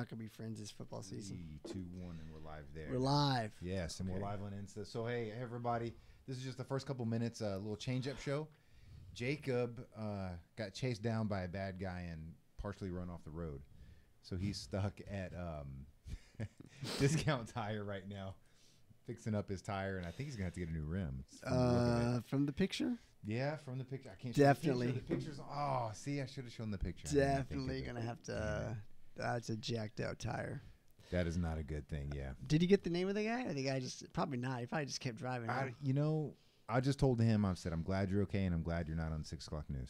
not gonna be friends this football season. 3, 2, 1, and we're live there. We're live. Yes, and we're live on Insta. So hey, everybody, this is just the first couple minutes, a little change-up show. Jacob got chased down by a bad guy and partially run off the road, so he's stuck at Discount Tire right now, fixing up his tire, and I think he's gonna have to get a new rim. From the picture. Yeah, from the picture. I can't definitely. show the pictures. Oh, see, I should have shown the picture. Definitely gonna have to. That's a jacked out tire. That is not a good thing. Yeah. Did he get the name of the guy? Or the guy just probably not. He probably just kept driving. I just told him. I said, I'm glad you're okay, and I'm glad you're not on 6 o'clock news.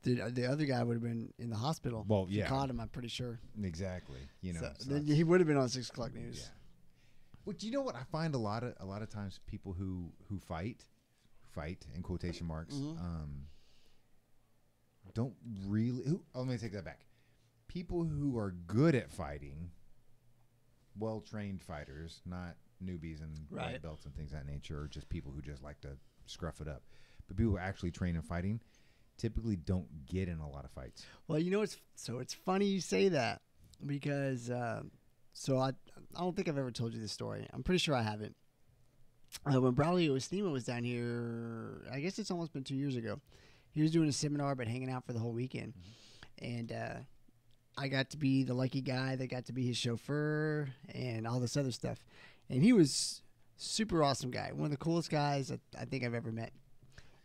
Dude, the other guy would have been in the hospital. Well, if you caught him, I'm pretty sure. Exactly. So then he would have been on 6 o'clock news. Yeah. But you know what? I find a lot of times people who fight in quotation marks, don't really. Let me take that back. People who are good at fighting, well-trained fighters, not newbies and white belts and things of that nature, or just people who just like to scruff it up. But people who actually train in fighting typically don't get in a lot of fights. Well, it's funny you say that because I don't think I've ever told you this story. I'm pretty sure I haven't. When Braulio Estima was down here, I guess it's almost been 2 years ago. He was doing a seminar but hanging out for the whole weekend. And I got to be the lucky guy that got to be his chauffeur and all this other stuff. And he was super awesome guy. One of the coolest guys I think I've ever met.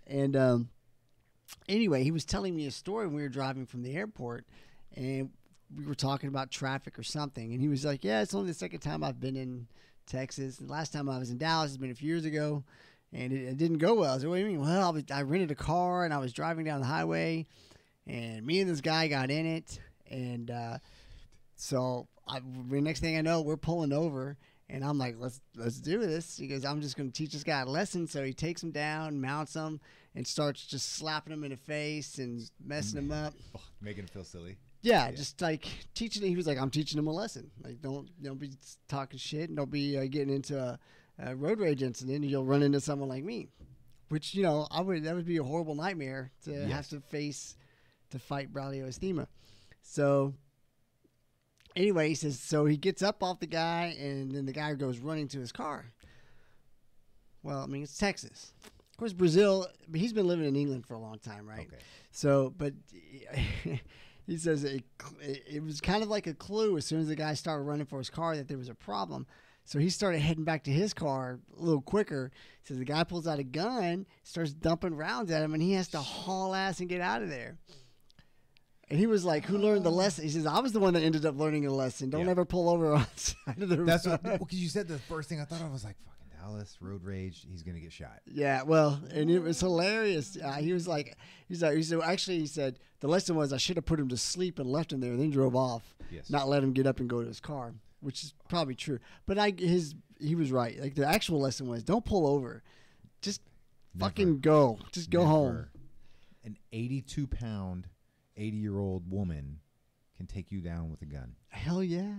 And anyway, he was telling me a story when we were driving from the airport. And we were talking about traffic or something. And he was like, yeah, it's only the second time I've been in Texas. And the last time I was in Dallas has been a few years ago. And it didn't go well. I said, what do you mean? Well, I rented a car and I was driving down the highway. And me and this guy got in it. And so the next thing I know, we're pulling over. And I'm like, let's do this. He goes, I'm just going to teach this guy a lesson. So he takes him down, mounts him, and starts just slapping him in the face and messing him up. Making him feel silly. Yeah, just like teaching him. He was like, I'm teaching him a lesson. Like, don't be talking shit. And don't be getting into a road rage incident. And you'll run into someone like me. Which, that would be a horrible nightmare to have to fight Braulio Estima. So anyway, he says, so he gets up off the guy, and then the guy goes running to his car. Well, I mean, it's Texas. Of course, Brazil, but he's been living in England for a long time, right? Okay. So, but he says it was kind of like a clue as soon as the guy started running for his car that there was a problem. So he started heading back to his car a little quicker. He says the guy pulls out a gun, starts dumping rounds at him, and he has to haul ass and get out of there. And he was like, who learned the lesson? He says, I was the one that ended up learning a lesson. Don't ever pull over on the side of the road. That's because you said the first thing I thought of was like, fucking Dallas, road rage, he's going to get shot. Yeah, well, and it was hilarious. He said, the lesson was I should have put him to sleep and left him there and then drove off. Yes. Not let him get up and go to his car, which is probably true. But he was right. Like the actual lesson was don't pull over. Just fucking go. Just go home. An 82-pound 80-year-old woman can take you down with a gun. Hell yeah.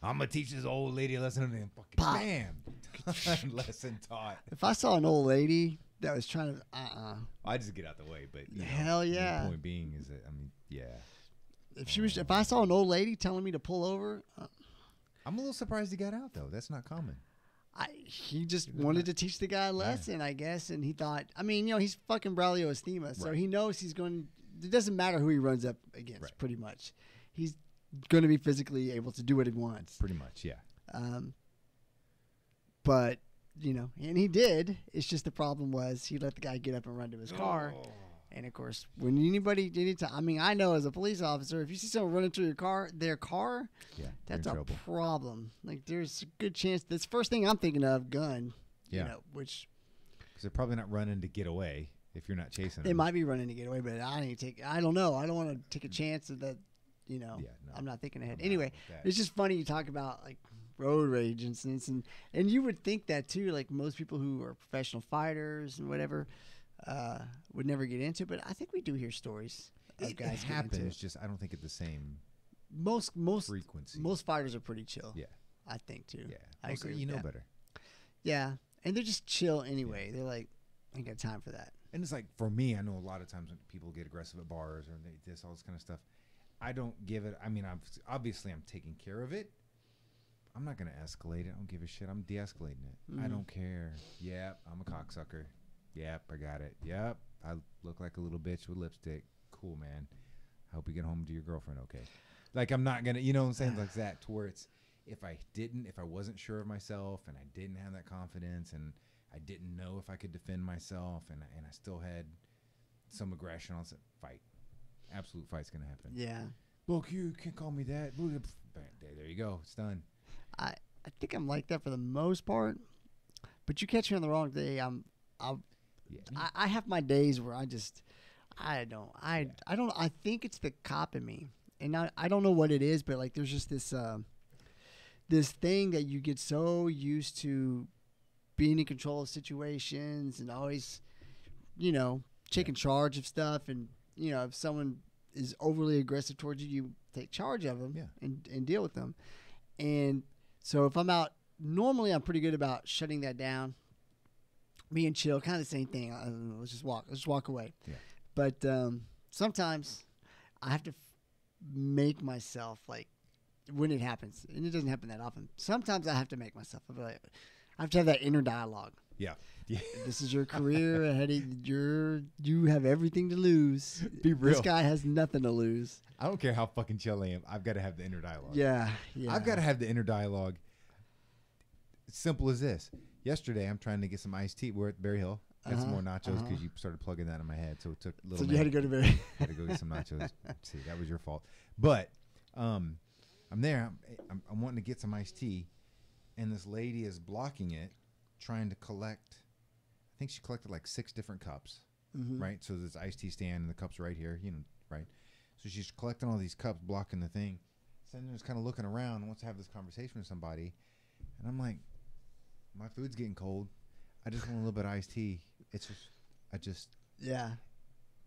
I'm going to teach this old lady a lesson and then fucking bam. Lesson taught. If I saw an old lady that was trying to, I just get out the way, but hell yeah. The point being is that, yeah. If I saw an old lady telling me to pull over. I'm a little surprised he got out though. That's not common. He just wanted to teach the guy a lesson, I guess, and he thought, he's fucking Braulio Estima, so he knows he's going. It doesn't matter who he runs up against, pretty much. He's going to be physically able to do what he wants. Pretty much, yeah. But and he did. It's just the problem was he let the guy get up and run to his car. And of course, when I know as a police officer, if you see someone running through their car, that's a problem. Like there's a good chance that's the first thing I'm thinking of, gun. Which because they're probably not running to get away if you're not chasing them. They might be running to get away, but I don't know. I don't want to take a chance that I'm not thinking ahead. Anyway, it's just funny you talk about like road rage incidents, and you would think that too. Like most people who are professional fighters and whatever. Would never get into, but I think we do hear stories of guys. It happens, just I don't think at the same most frequency. Most fighters are pretty chill. Yeah, I think too. Yeah, I agree. You know better. Yeah, and they're just chill anyway. They're like, I ain't got time for that. And it's like for me, I know a lot of times when people get aggressive at bars or all this kind of stuff. I don't give it. I mean, obviously I'm taking care of it. I'm not gonna escalate it. I don't give a shit. I'm de-escalating it. I don't care. Yep, I'm a cocksucker. Yep, I got it. Yep, I look like a little bitch with lipstick. Cool, man. I hope you get home to your girlfriend okay. Like, I'm not gonna, you know what I'm saying, like that. To where it's, if I wasn't sure of myself and I didn't have that confidence and I didn't know if I could defend myself and I still had some aggression, I'll say, fight. Absolute fight's gonna happen. Yeah. Look, you can't call me that. There you go. It's done. I think I'm like that for the most part, but you catch me on the wrong day. I have my days where I think it's the cop in me, and I don't know what it is, but like there's just this thing that you get so used to being in control of situations and always, taking charge of stuff, and if someone is overly aggressive towards you, you take charge of them and deal with them. And so if I'm out, normally I'm pretty good about shutting that down, being chill, kind of the same thing. Let's just walk away. Yeah. But sometimes I have to make myself, like, when it happens, and it doesn't happen that often. Sometimes I have to make myself. I have to have that inner dialogue. Yeah. This is your career ahead of you have everything to lose. Be real. This guy has nothing to lose. I don't care how fucking chill I am. I've got to have the inner dialogue. Yeah. I've got to have the inner dialogue. It's simple as this. Yesterday, I'm trying to get some iced tea. We're at Berry Hill. Got some more nachos because you started plugging that in my head. So it took a little. So you had to go to Berry. Had to go get some nachos. See, that was your fault. But I'm there. I'm wanting to get some iced tea, and this lady is blocking it, trying to collect. I think she collected like 6 different cups, right? So there's iced tea stand and the cups right here, right? So she's collecting all these cups, blocking the thing. Sitting there just kind of looking around and wants to have this conversation with somebody. And I'm like, my food's getting cold. I just want a little bit of iced tea. Yeah.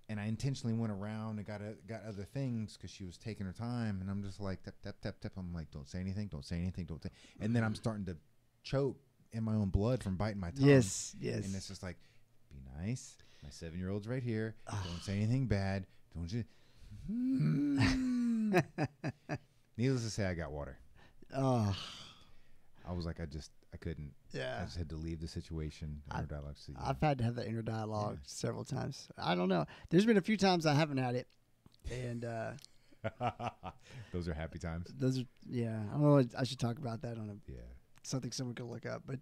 And I intentionally went around and got other things because she was taking her time. And I'm just like, tap, tap, tap, tap. I'm like, don't say anything, don't say anything, don't say. And then I'm starting to choke in my own blood from biting my tongue. Yes. And it's just like, be nice. My 7-year-old's right here. Don't say anything bad. Don't you? Needless to say, I got water. I was like, I couldn't. Yeah. I just had to leave the situation. I've had to have that inner dialogue several times. I don't know. There's been a few times I haven't had it, and those are happy times. Those are I don't know. I should talk about that on something someone could look up. But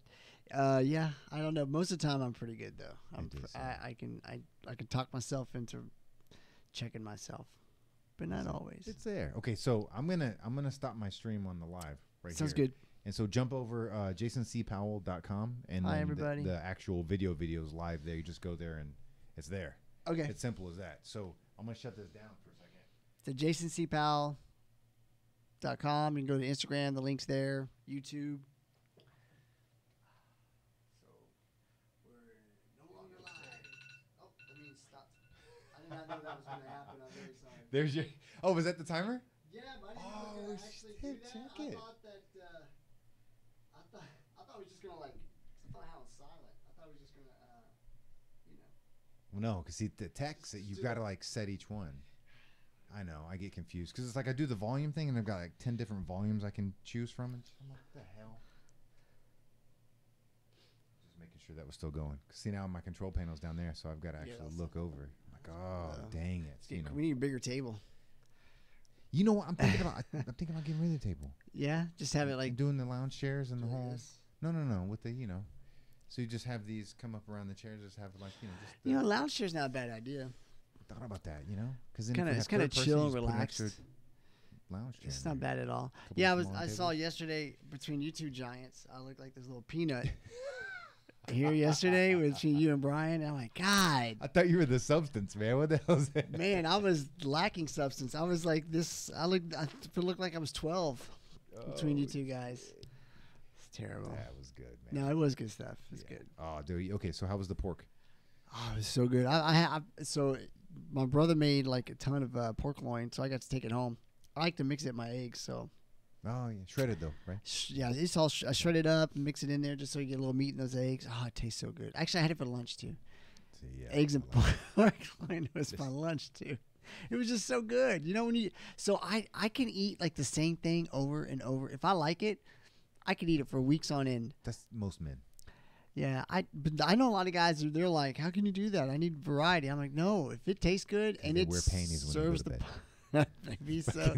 I don't know. Most of the time, I'm pretty good though. I can talk myself into checking myself, but not always. It's there. Okay, so I'm gonna stop my stream on the live right here. Sounds good. And so jump over jasoncpowell.com and hi, everybody. The actual videos live there. You just go there and it's there. Okay. It's simple as that. So I'm going to shut this down for a second. It's jasoncpowell.com. You can go to Instagram. The link's there. YouTube. So we're no longer live. Oh, that means stop. I did not know that was going to happen. I'm very sorry. There's your. Oh, was that the timer? Yeah, but I didn't actually do that. Check it. I thought it was just gonna I thought I had it silent. I thought it was just gonna, Well, no, because see the text that you've got to set each one. I know, I get confused because it's like I do the volume thing and I've got 10 different volumes I can choose from, and I'm like, what the hell? Just making sure that was still going. Cause see now my control panel's down there, so I've got to actually look over. I'm like, oh, dang it! We need a bigger table. You know what I'm thinking about? I'm thinking about getting rid of the table. Yeah, just have it like doing the lounge chairs and the whole. This. No. With the so you just have these come up around the chairs. Just have lounge chair's not a bad idea. Thought about that, because it's kind of chill and relaxed. Lounge chair. It's not bad at all. Yeah, I saw yesterday between you two giants. I looked like this little peanut. Here yesterday between you and Brian. I'm like, God. I thought you were the substance, man. What the hell is that? Man, I was lacking substance. I was like this. I looked like I was 12 between you two guys. It's terrible. That was good, man. No, it was good stuff. It was good. Oh, dude. Okay, so how was the pork? Oh, it was so good. So my brother made like a ton of pork loin, so I got to take it home. I like to mix it in my eggs, so. Oh, yeah. Shredded, though, right? Yeah, it's all I shred it up and mix it in there just so you get a little meat in those eggs. Oh, it tastes so good. Actually, I had it for lunch, too. See, yeah, Eggs and pork loin was my lunch, too. It was just so good. You know, so I can eat like the same thing over and over. If I like it, I can eat it for weeks on end. That's most men. Yeah, but I know a lot of guys. They're like, "How can you do that? I need variety." I'm like, "No, if it tastes good and it serves the maybe so,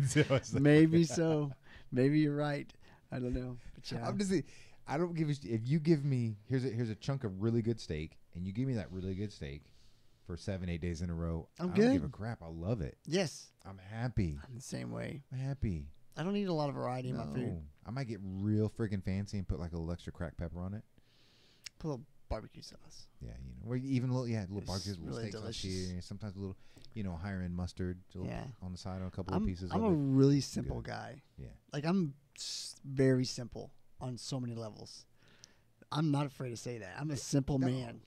maybe so, maybe you're right. I don't know." But yeah. I'm just saying, I don't give a if you give me here's a chunk of really good steak, and you give me that really good steak for 7-8 days in a row. I don't give a crap. I love it. Yes, I'm happy. I'm the same way. I'm happy. I don't need a lot of variety in my food. I might get real freaking fancy and put like a little extra cracked pepper on it. Put a little barbecue sauce. Yeah, or even a little barbecue, little really steak sauce here. Sometimes a little, higher end mustard on the side on a couple of pieces. I'm a really simple guy. Yeah, like I'm very simple on so many levels. I'm not afraid to say that. I'm a simple man.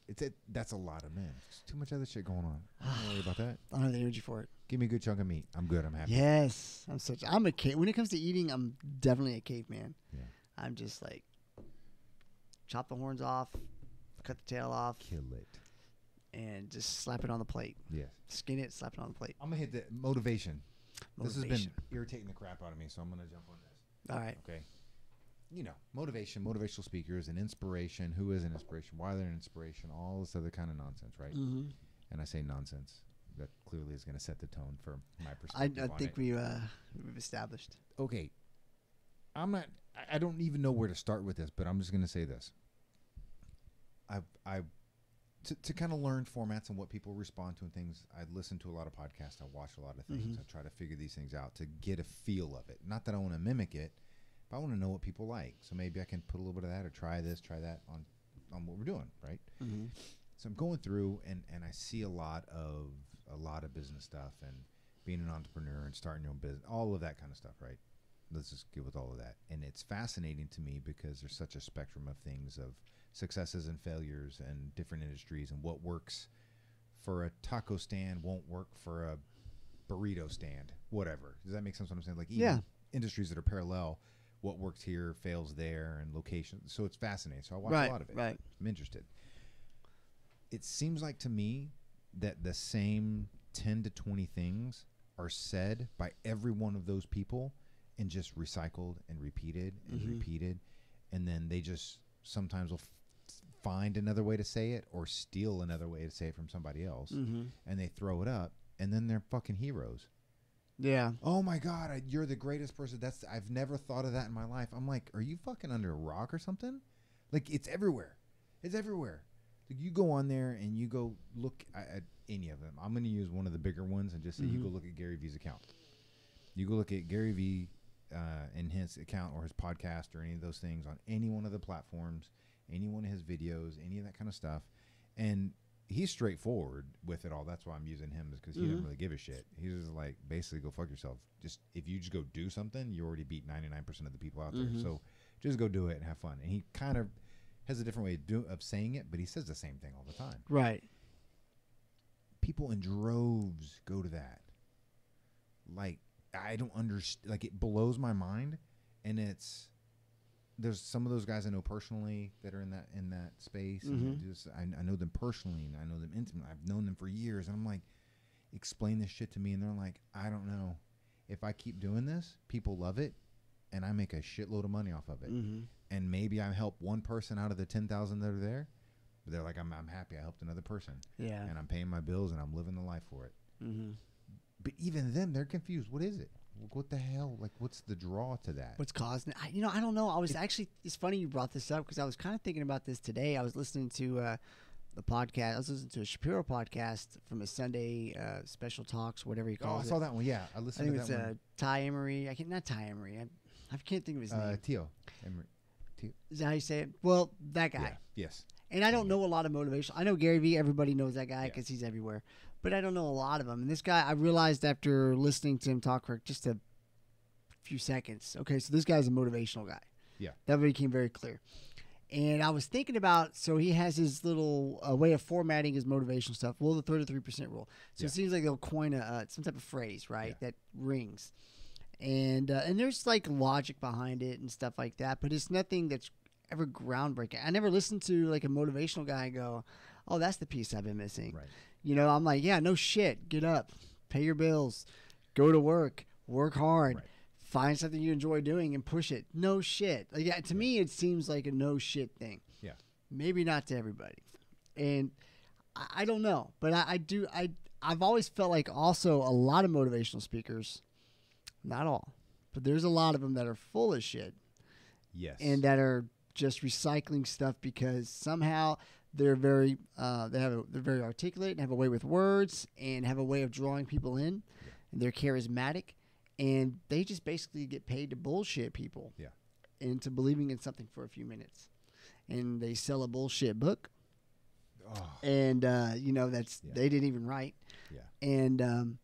That's a lot of men. There's too much other shit going on. I don't worry about that. I don't have the energy for it. Give me a good chunk of meat. I'm good. I'm happy. Yes, I'm a cave. When it comes to eating, I'm definitely a caveman. Yeah, I'm just like chop the horns off, cut the tail off, kill it, and just slap it on the plate. Yes, skin it, slap it on the plate. I'm gonna hit the motivation. This has been irritating the crap out of me, so I'm gonna jump on this. All right. Okay. Motivational speakers, and inspiration. Who is an inspiration? Why they're an inspiration? All this other kind of nonsense, right? Mm-hmm. And I say nonsense. That clearly is going to set the tone for my perspective. I think we've established. Okay. I don't even know where to start with this, but I'm just going to say this. To kind of learn formats and what people respond to and things, I listen to a lot of podcasts. I watch a lot of things. Mm-hmm. I try to figure these things out to get a feel of it. Not that I want to mimic it, but I want to know what people like. So maybe I can put a little bit of that or try this, try that on what we're doing, right? Mm-hmm. So I'm going through and I see a lot of business stuff and being an entrepreneur and starting your own business, all of that kind of stuff, right? Let's just get with all of that. And it's fascinating to me because there's such a spectrum of things, of successes and failures and different industries, and what works for a taco stand won't work for a burrito stand, whatever. Does that make sense what I'm saying? Like even industries that are parallel, what works here fails there, and locations. So it's fascinating. So I watch a lot of it. Right. I'm interested. It seems like to me that the same 10 to 20 things are said by every one of those people and just recycled and repeated and repeated. And then they just sometimes will find another way to say it or steal another way to say it from somebody else. Mm-hmm. And they throw it up, and then they're fucking heroes. Yeah. Oh my God, you're the greatest person. I've never thought of that in my life. I'm like, are you fucking under a rock or something? Like, it's everywhere. It's everywhere. Like, you go on there and you go look at any of them. I'm going to use one of the bigger ones and just say you go look at Gary V's account. You go look at Gary V and his account or his podcast or any of those things on any one of the platforms, any one of his videos, any of that kind of stuff. And he's straightforward with it all. That's why I'm using him, is because he doesn't really give a shit. He's just like, basically, go fuck yourself. Just if you just go do something, you already beat 99% of the people out there. So just go do it and have fun. And he kind of has a different way of saying it, but he says the same thing all the time. Right. People in droves go to that. Like, I don't understand. Like, it blows my mind. And there's some of those guys I know personally that are in that space. And I know them personally, and I know them intimately. I've known them for years, and I'm like, explain this shit to me, and they're like, I don't know. If I keep doing this, people love it, and I make a shitload of money off of it. And maybe I help one person out of the 10,000 that are there. But they're like, I'm happy I helped another person. Yeah. And I'm paying my bills, and I'm living the life for it. But even them, they're confused. What is it? What the hell? Like, what's the draw to that? What's causing it? I don't know. I was actually, it's funny you brought this up because I was kind of thinking about this today. I was listening to the podcast. I was listening to a Shapiro podcast from a Sunday special talks, whatever he calls it. I saw that one. Yeah, I listened to that one. I think it's Ty Emery. Not Ty Emery. I can't think of his name. Tio Emery. Is that how you say it? Well, that guy. Yeah. Yes. And I don't know a lot of motivation. I know Gary Vee. Everybody knows that guy because he's everywhere. But I don't know a lot of them. And this guy, I realized after listening to him talk for just a few seconds, okay, so this guy's a motivational guy. Yeah. That became very clear. And I was thinking about, so he has his little way of formatting his motivational stuff. Well, the 33% rule. So it seems like they'll coin some type of phrase, right, that rings. And there's like logic behind it and stuff like that, but it's nothing that's ever groundbreaking. I never listened to like a motivational guy go, oh, that's the piece I've been missing. Right. I'm like, yeah, no shit, get up, pay your bills, go to work hard, Right. find something you enjoy doing and push it. No shit. Like, yeah, to me, it seems like a no shit thing. Yeah. Maybe not to everybody. And I don't know, but I've always felt like also a lot of motivational speakers, not all, but there's a lot of them that are full of shit. Yes. And that are just recycling stuff because somehow they're very they're very articulate and have a way with words and have a way of drawing people in, and they're charismatic, and they just basically get paid to bullshit people into believing in something for a few minutes, and they sell a bullshit book, and that's they didn't even write, and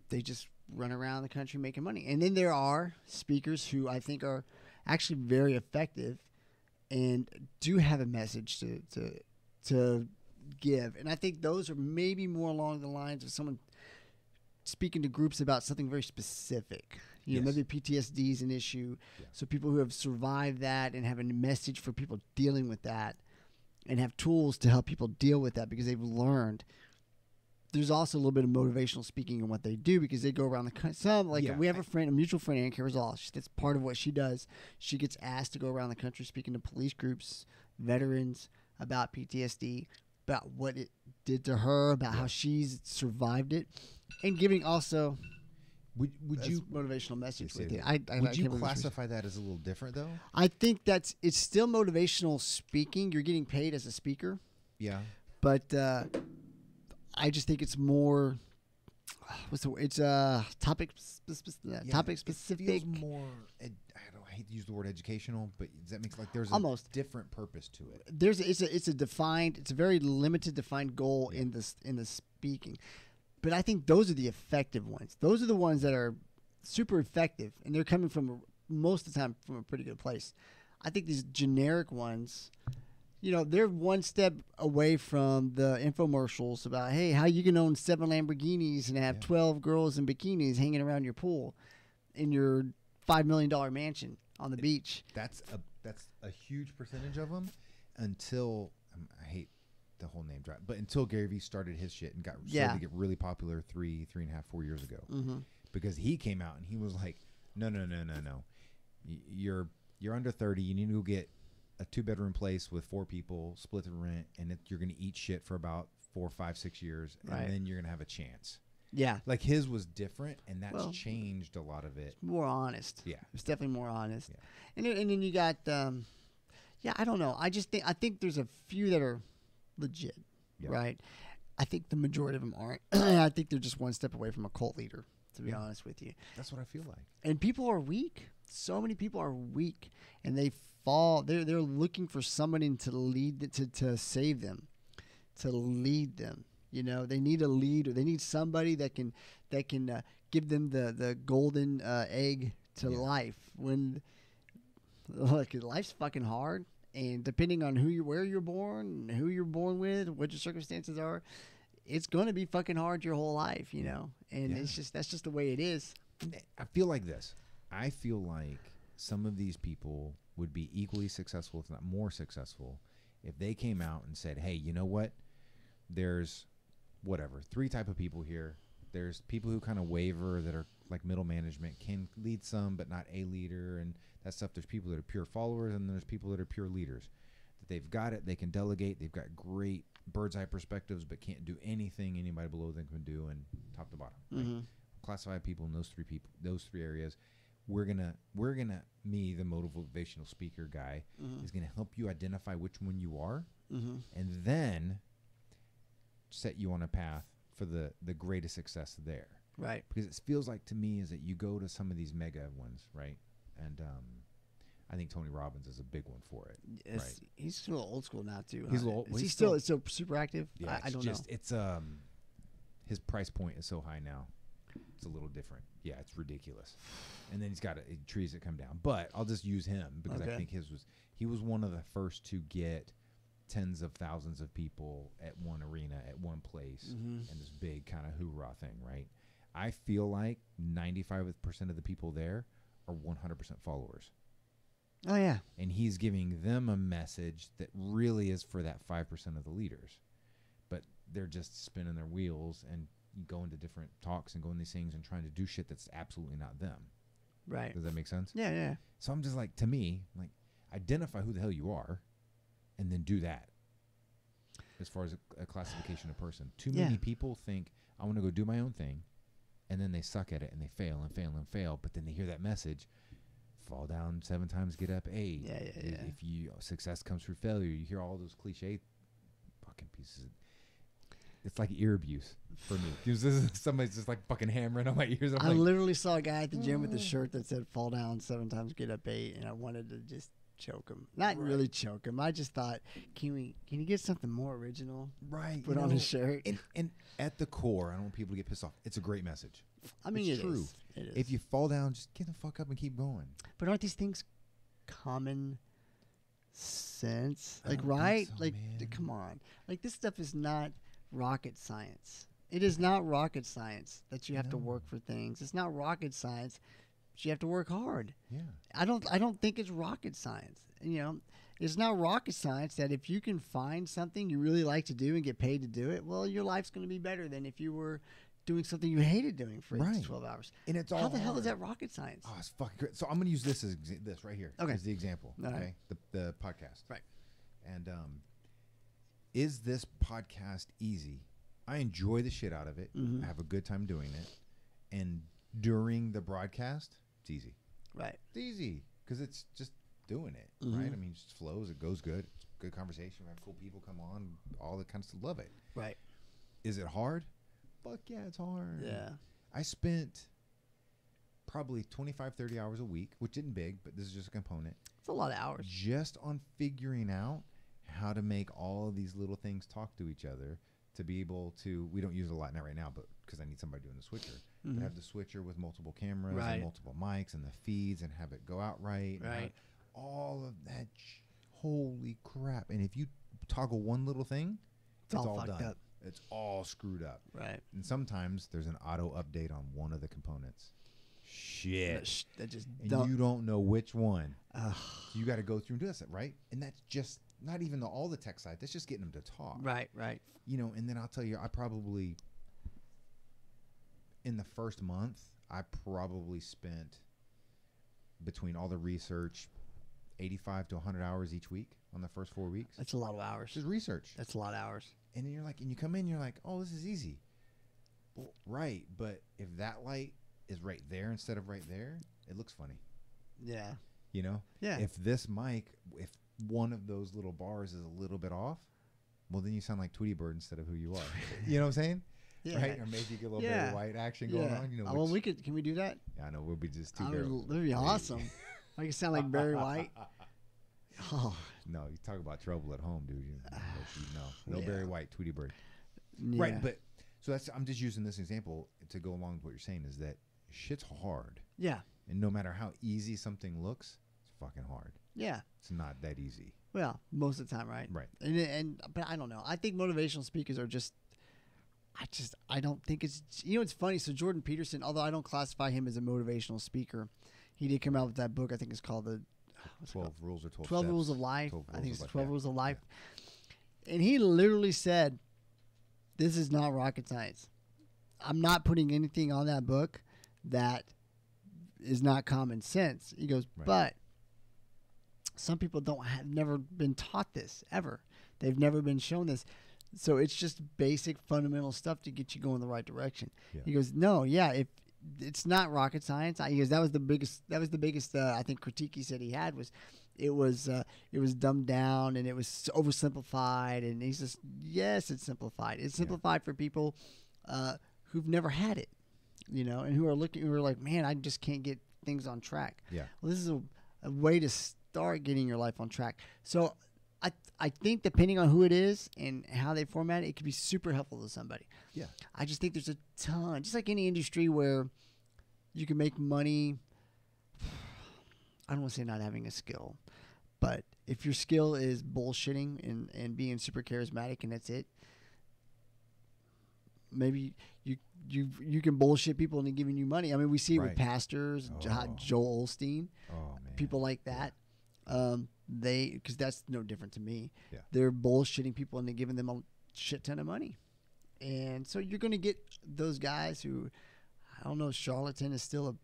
they just run around the country making money. And then there are speakers who I think are actually very effective and do have a message to give. And I think those are maybe more along the lines of someone speaking to groups about something very specific. Maybe PTSD is an issue. Yeah. So people who have survived that and have a message for people dealing with that and have tools to help people deal with that because they've learned. There's also a little bit of motivational speaking in what they do because they go around the country. We have a mutual friend, Ann Carrizal. That's part of what she does. She gets asked to go around the country speaking to police groups, veterans about PTSD, about what it did to her, about how she's survived it, and giving also would you motivational message with it. Would you classify that as a little different though? I think it's still motivational speaking. You're getting paid as a speaker. Yeah, but. I just think it's more. It's topic specific. It feels more. I hate to use the word educational, but does that make there's almost a different purpose to it? It's a very limited defined goal in the speaking, but I think those are the effective ones. Those are the ones that are super effective, and they're coming from most of the time from a pretty good place. I think these generic ones. They're one step away from the infomercials about, hey, how you can own 7 Lamborghinis and have 12 girls in bikinis hanging around your pool in your $5 million mansion on the beach. That's a huge percentage of them until I hate the whole name drop, but until Gary Vee started his shit and started to get really popular 3.5, 4 years ago, because he came out and he was like, no, you're under 30, you need to go get a 2-bedroom place with 4 people, split the rent, and you're going to eat shit for about 4, 5, 6 years, and then you're going to have a chance. Yeah. Like his was different, and that's changed a lot of it. More honest. Yeah. It's definitely more honest. Yeah. And then you got, I don't know. I think there's a few that are legit, right? I think the majority of them aren't. I think they're just one step away from a cult leader, to be honest with you. That's what I feel like. And people are weak. So many people are weak, and they fall. They're looking for somebody to lead, to save them, to lead them. They need a leader. They need somebody that can give them the golden egg to life. When life's fucking hard, and depending on where you're born, who you're born with, what your circumstances are, it's going to be fucking hard your whole life. And that's just the way it is. I feel like this. I feel like some of these people would be equally successful, if not more successful, if they came out and said, hey, you know what? There's 3 type of people here. There's people who kind of waver that are like middle management, can lead some, but not a leader and that stuff. There's people that are pure followers, and there's people that are pure leaders. That they've got it. They can delegate. They've got great bird's eye perspectives, but can't do anything anybody below them can do, and top to bottom. Mm-hmm. Right? Classify people in those 3 areas. We're gonna me, the motivational speaker guy, is gonna help you identify which one you are, and then set you on a path for the greatest success there. Right. Because it feels like to me is that you go to some of these mega ones, right? And I think Tony Robbins is a big one for it. Yes, right? He's still old school now too. He's a little. Is he still super active? Yeah, I don't know. It's his price point is so high now. It's a little different. Yeah, it's ridiculous. And then he's got trees that come down. But I'll just use him because I think he was one of the first to get tens of thousands of people at one arena, at one place, and this big kind of hoorah thing, right? I feel like 95% of the people there are 100% followers. Oh, yeah. And he's giving them a message that really is for that 5% of the leaders. But they're just spinning their wheels and going to different talks and going these things and trying to do shit that's absolutely not them. Right. Does that make sense? Yeah, yeah. So I'm just like, to me, like, identify who the hell you are and then do that. As far as a classification of person. Too many people think, I want to go do my own thing, and then they suck at it and they fail and fail and fail, but then they hear that message, fall down 7 times, get up 8. Yeah. If you success comes through failure, you hear all those cliche fucking pieces. It's like ear abuse for me. Somebody's just like fucking hammering on my ears. I literally saw a guy at the gym with a shirt that said "Fall down 7 times, get up 8," and I wanted to just choke him. Not really choke him. I just thought, can you get something more original? Right. Put on his shirt. And at the core, I don't want people to get pissed off. It's a great message. I mean, it's true. It is. If you fall down, just get the fuck up and keep going. But aren't these things common sense? Like, right? So, like, come on. Like, this stuff is not rocket science. It is not rocket science that you have to work for things. It's not rocket science. You have to work hard. Yeah. I don't think it's rocket science. You know, it's not rocket science that if you can find something you really like to do and get paid to do it, well, your life's going to be better than if you were doing something you hated doing for 12 hours. And it's all How the hell is that rocket science? Oh, it's fucking great. So I'm going to use this as this right here as the example. All okay. Right. The podcast. Right. And is this podcast easy? I enjoy the shit out of it. Mm-hmm. I have a good time doing it. And during the broadcast, it's easy. Right. It's easy because it's just doing it, Mm-hmm. right? I mean, it just flows. It goes good. It's good conversation. We have cool people come on. All that kind of stuff. Love it. Right. Is it hard? Fuck yeah, it's hard. Yeah. I spent probably 25, 30 hours a week, which isn't big, but this is just a component. It's a lot of hours. Just on figuring out how to make all of these little things talk to each other to be able to, we don't use it a lot now right now, but because I need somebody doing the switcher. Mm-hmm. Have the switcher with multiple cameras Right. and multiple mics and the feeds and have it go out right. Right. All of that. Holy crap. And if you toggle one little thing, it's all fucked done. up. It's all screwed up. Right. And sometimes there's an auto update on one of the components. Shit. That just And you don't know which one. Ugh. So you got to go through and do this, right? And that's just not even all the tech side. That's just getting them to talk. Right. You know, and then I'll tell you, I probably, in the first month, I probably spent between all the research, 85 to 100 hours each week on the first 4 weeks. That's a lot of hours. Just research. That's a lot of hours. And then you're like, and you come in, you're like, oh, this is easy. Well, right. But if that light is right there instead of right there, it looks funny. Yeah. You know? Yeah. If this mic, if one of those little bars is a little bit off, well, then you sound like Tweety Bird instead of who you are. You know what I'm saying? Yeah. Right? Or maybe you get a little Barry White action going on. You know, well, can we do that? Yeah, I know. We'll be just two That'd be awesome. I can sound like Barry White. Oh. No, you talk about trouble at home, dude. No Barry White, Tweety Bird. Yeah. Right, but so I'm just using this example to go along with what you're saying is that shit's hard. Yeah. And no matter how easy something looks, it's fucking hard. Yeah. It's not that easy. Well, most of the time, right? Right. But I don't know. I think motivational speakers are just. I don't think it's. You know, it's funny. So Jordan Peterson, although I don't classify him as a motivational speaker, he did come out with that book. I think it's called the 12 Rules or 12 Steps. Rules of Life. I think it's 12 yeah. Rules of Life. Yeah. And he literally said, "This is not rocket science. I'm not putting anything on that book that is not common sense." He goes, but some people have never been taught this ever. They've never been shown this. So it's just basic fundamental stuff to get you going in the right direction. Yeah. He goes, no, if it's not rocket science. He goes, that was the biggest I think critique he said he had was it was dumbed down and it was oversimplified. And he says, yes, it's simplified. It's simplified for people who've never had it, you know, and who are like, man, I just can't get things on track. Yeah. Well, this is a way to start getting your life on track. So I think depending on who it is and how they format it, it could be super helpful to somebody. Yeah. I just think there's a ton, just like any industry where you can make money. I don't want to say not having a skill, but if your skill is bullshitting and being super charismatic and that's it, maybe you can bullshit people into giving you money. I mean, we see it with pastors, Joel Osteen, people like that. Because that's no different to me. Yeah. They're bullshitting people and they're giving them a shit ton of money. And so you're going to get those guys who, I don't know, charlatan is still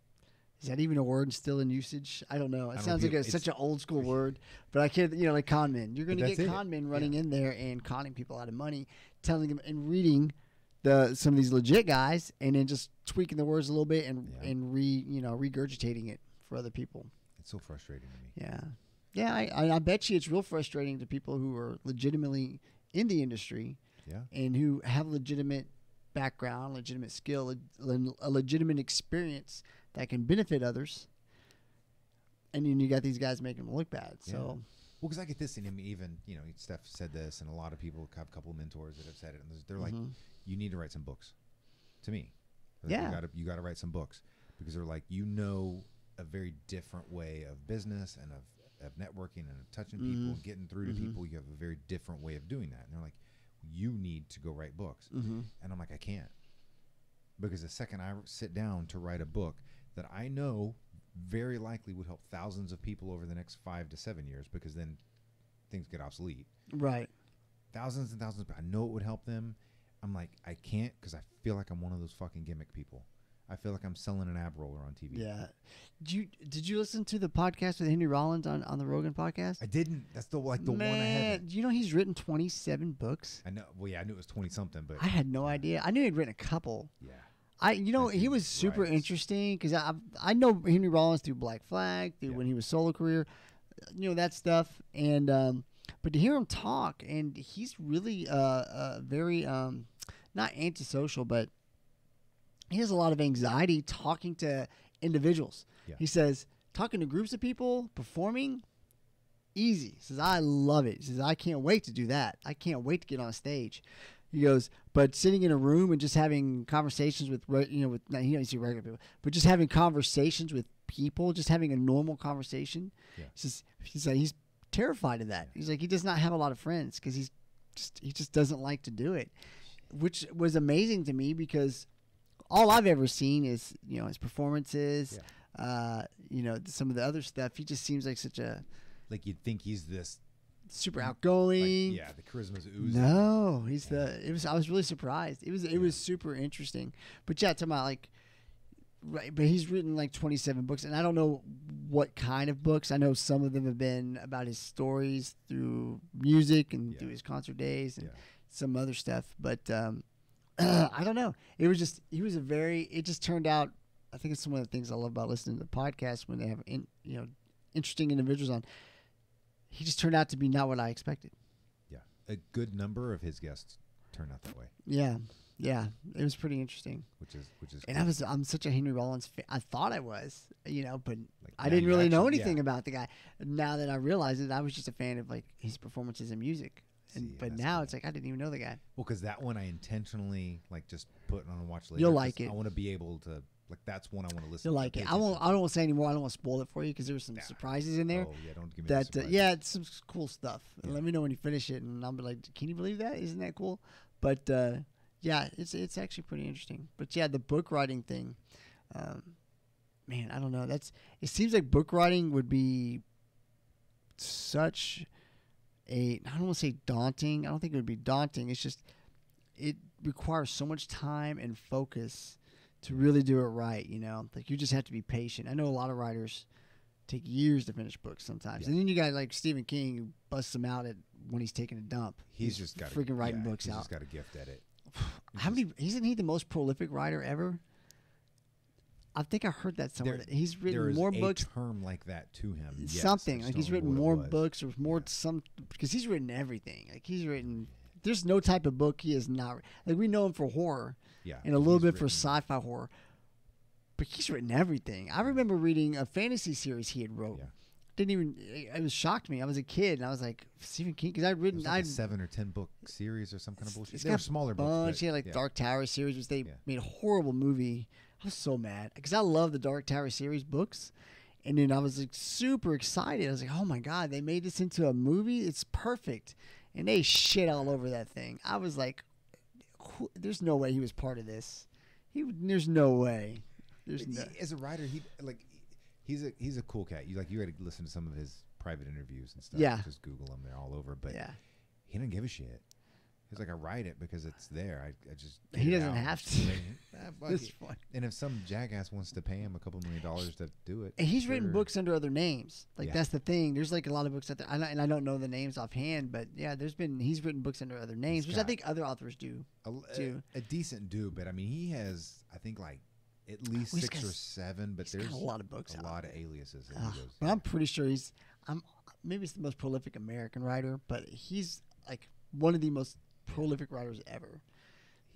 is that even a word still in usage? I don't know. It sounds like it's such an old school word, but I can't, like con men. You're going to get con men running in there and conning people out of money, telling them and reading some of these legit guys, and then just tweaking the words a little bit and regurgitating it for other people. It's so frustrating to me. Yeah. Yeah, I bet you it's real frustrating to people who are legitimately in the industry and who have legitimate background, legitimate skill, a legitimate experience that can benefit others. And then you got these guys making them look bad. So, well, because I get this, and even Steph said this, and a lot of people have a couple of mentors that have said it, and they're like, you need to write some books. To me, you got to write some books, because they're like, a very different way of business and of networking and of touching people and getting through to people. You have a very different way of doing that, and they're like, you need to go write books. And I'm like, I can't, because the second I sit down to write a book that I know very likely would help thousands of people over the next 5 to 7 years, because then things get obsolete. Right. Thousands and thousands. I know it would help them. I'm like, I can't, because I feel like I'm one of those fucking gimmick people. I feel like I'm selling an ab roller on TV. Yeah. Did you listen to the podcast with Henry Rollins on the Rogan podcast? I didn't. That's the one I haven't. Do you know he's written 27 books? I know. Well, yeah, I knew it was 20 something, but I had no idea. I knew he'd wrten a couple. Yeah. He was super interesting, because I know Henry Rollins through Black Flag, through when he was solo career, that stuff, and but to hear him talk, and he's really very not antisocial, but he has a lot of anxiety talking to individuals. Yeah. He says talking to groups of people, performing, easy. He says, I love it. He says, I can't wait to do that. I can't wait to get on stage. He goes, but sitting in a room and just having conversations with he don't see regular people, but just having conversations with people, just having a normal conversation. Yeah. He's terrified of that. He's like, he does not have a lot of friends, because he just doesn't like to do it, which was amazing to me, because all I've ever seen is his performances, some of the other stuff. He just seems like such a, like, you'd think he's this super outgoing. Like, the charisma's oozing. No, I was really surprised. It was super interesting. But yeah, talking about but he's written like 27 books, and I don't know what kind of books. I know some of them have been about his stories through music and through his concert days and some other stuff. But I don't know. It just turned out, I think it's one of the things I love about listening to the podcast when they have interesting individuals on. He just turned out to be not what I expected. Yeah. A good number of his guests turned out that way. Yeah. Yeah. It was pretty interesting. Which is and cool. I'm such a Henry Rollins fan. I thought I was, but I didn't really know anything about the guy. Now that I realize it, I was just a fan of his performances and music. But now it's like I didn't even know the guy. Well, because that one I intentionally just put on a watch later. You'll like it. I want to be able to that's one I want to listen. You'll like it. I don't want to say anymore. I don't want to spoil it for you, because there's some surprises in there. Oh yeah, don't give me that. It's some cool stuff. And let me know when you finish it, and I'll be like, can you believe that? Isn't that cool? But it's actually pretty interesting. But yeah, the book writing thing, man, I don't know. It seems like book writing would be such I don't want to say daunting. I don't think it would be daunting. It's just, it requires so much time and focus to really do it right, Like, you just have to be patient. I know a lot of writers take years to finish books sometimes. Yeah. And then you got like Stephen King, who busts them out when he's taking a dump. He's just got freaking writing books out. He's just got a gift at it. Isn't he the most prolific writer ever? I think I heard that somewhere. He's written more books. There is a term like that to him. Yes, something like he's written more books or more because he's written everything. Like he's written. There's no type of book he has not. Like we know him for horror, and a little bit for sci-fi horror, but he's written everything. I remember reading a fantasy series he had wrote. Yeah. Didn't even. It was shocked me. I was a kid and I was like Stephen King because I'd written a 7 or 10 book series or some kind of bullshit. They were smaller books. He had like Dark Tower series, which they made a horrible movie. I was so mad because I love the Dark Tower series books, and then I was like super excited. I was like, oh my god, they made this into a movie. It's perfect, and they shit all over that thing. I was like, there's no way he was part of this. There's no way. As a writer, he's a cool cat. You got to listen to some of his private interviews and stuff. Yeah. Just Google them; they're all over. But he didn't give a shit. He's like, I write it because it's there. I just he doesn't have to. It's fun. And if some jackass wants to pay him $2 million to do it, and he's written books under other names. Like that's the thing. There's like a lot of books out there, and I don't know the names offhand, but yeah, he's written books under other names, which I think other authors do too. A decent do, but I mean, he has I think like at least 6 or 7, but there's got a lot of books, a lot of aliases. But I'm pretty sure maybe he's the most prolific American writer, but he's like one of the most prolific writers ever,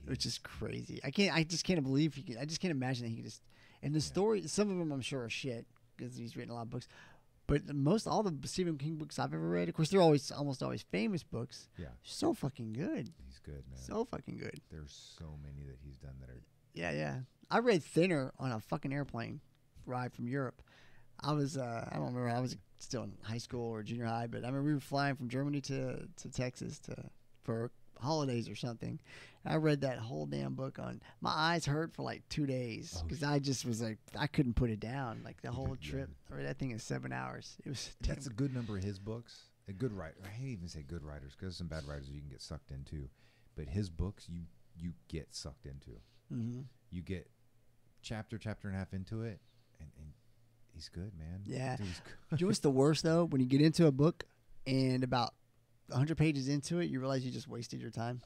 which is crazy. I just can't believe he can. I just can't imagine that he could just. And the story, some of them I'm sure are shit because he's written a lot of books, but all the Stephen King books I've ever read, of course, they're almost always famous books. Yeah, so fucking good. He's good, man. So fucking good. There's so many that he's done that are. Yeah. I read Thinner on a fucking airplane ride from Europe. I was I don't remember. I was still in high school or junior high, but I remember we were flying from Germany to Texas for holidays or something. I read that whole damn book my eyes hurt for like 2 days because I just was like, I couldn't put it down. Like the whole trip, I read that thing in 7 hours. It was. That's a good number of his books. A good writer. I hate even say good writers because some bad writers you can get sucked into, but his books you get sucked into. Mm-hmm. You get chapter and a half into it, and he's good, man. Yeah. Dude, he's good. You know what's the worst though? When you get into a book and about 100 pages into it, you realize you just wasted your time.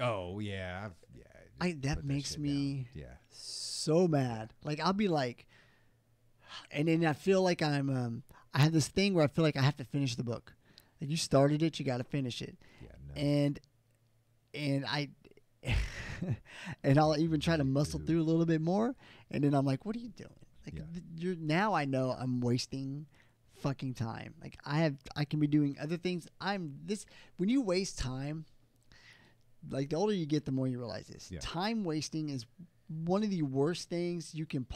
Oh yeah, that makes me down. so mad. Like I'll be like, and then I feel like I have this thing where I feel like I have to finish the book. Like you started it, you got to finish it. Yeah, no. And I and I'll even try to muscle through a little bit more, and then I'm like, what are you doing? Like now I know I'm wasting fucking time. Like I can be doing other things. When you waste time, like the older you get, the more you realize this. Yeah. Time wasting is one of the worst things you can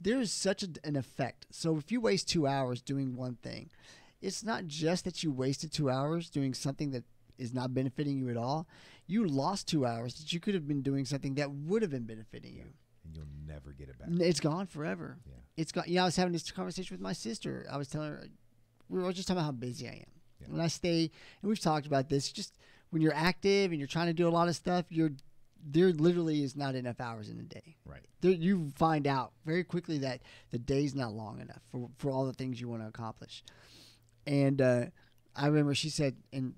there's such an effect. So if you waste 2 hours doing one thing, it's not just that you wasted 2 hours doing something that is not benefiting you at all. You lost 2 hours that you could have been doing something that would have been benefiting you. And you'll never get it back. It's gone forever. Yeah. It's gone. I was having this conversation with my sister. I was telling her, we were just talking about how busy I am. Yeah. When I stay, and we've talked about this, just when you're active and you're trying to do a lot of stuff, there literally is not enough hours in a day. Right. You find out very quickly that the day's not long enough for all the things you want to accomplish. And I remember she said, and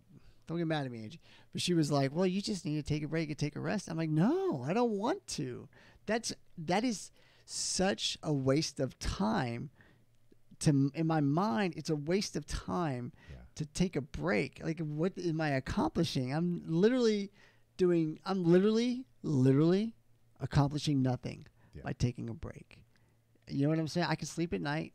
don't get mad at me, Angie, but she was like, well, you just need to take a break and take a rest. I'm like, no, I don't want to. That is such a waste of time. In my mind, it's a waste of time to take a break. Like, what am I accomplishing? I'm literally accomplishing nothing by taking a break. You know what I'm saying? I can sleep at night,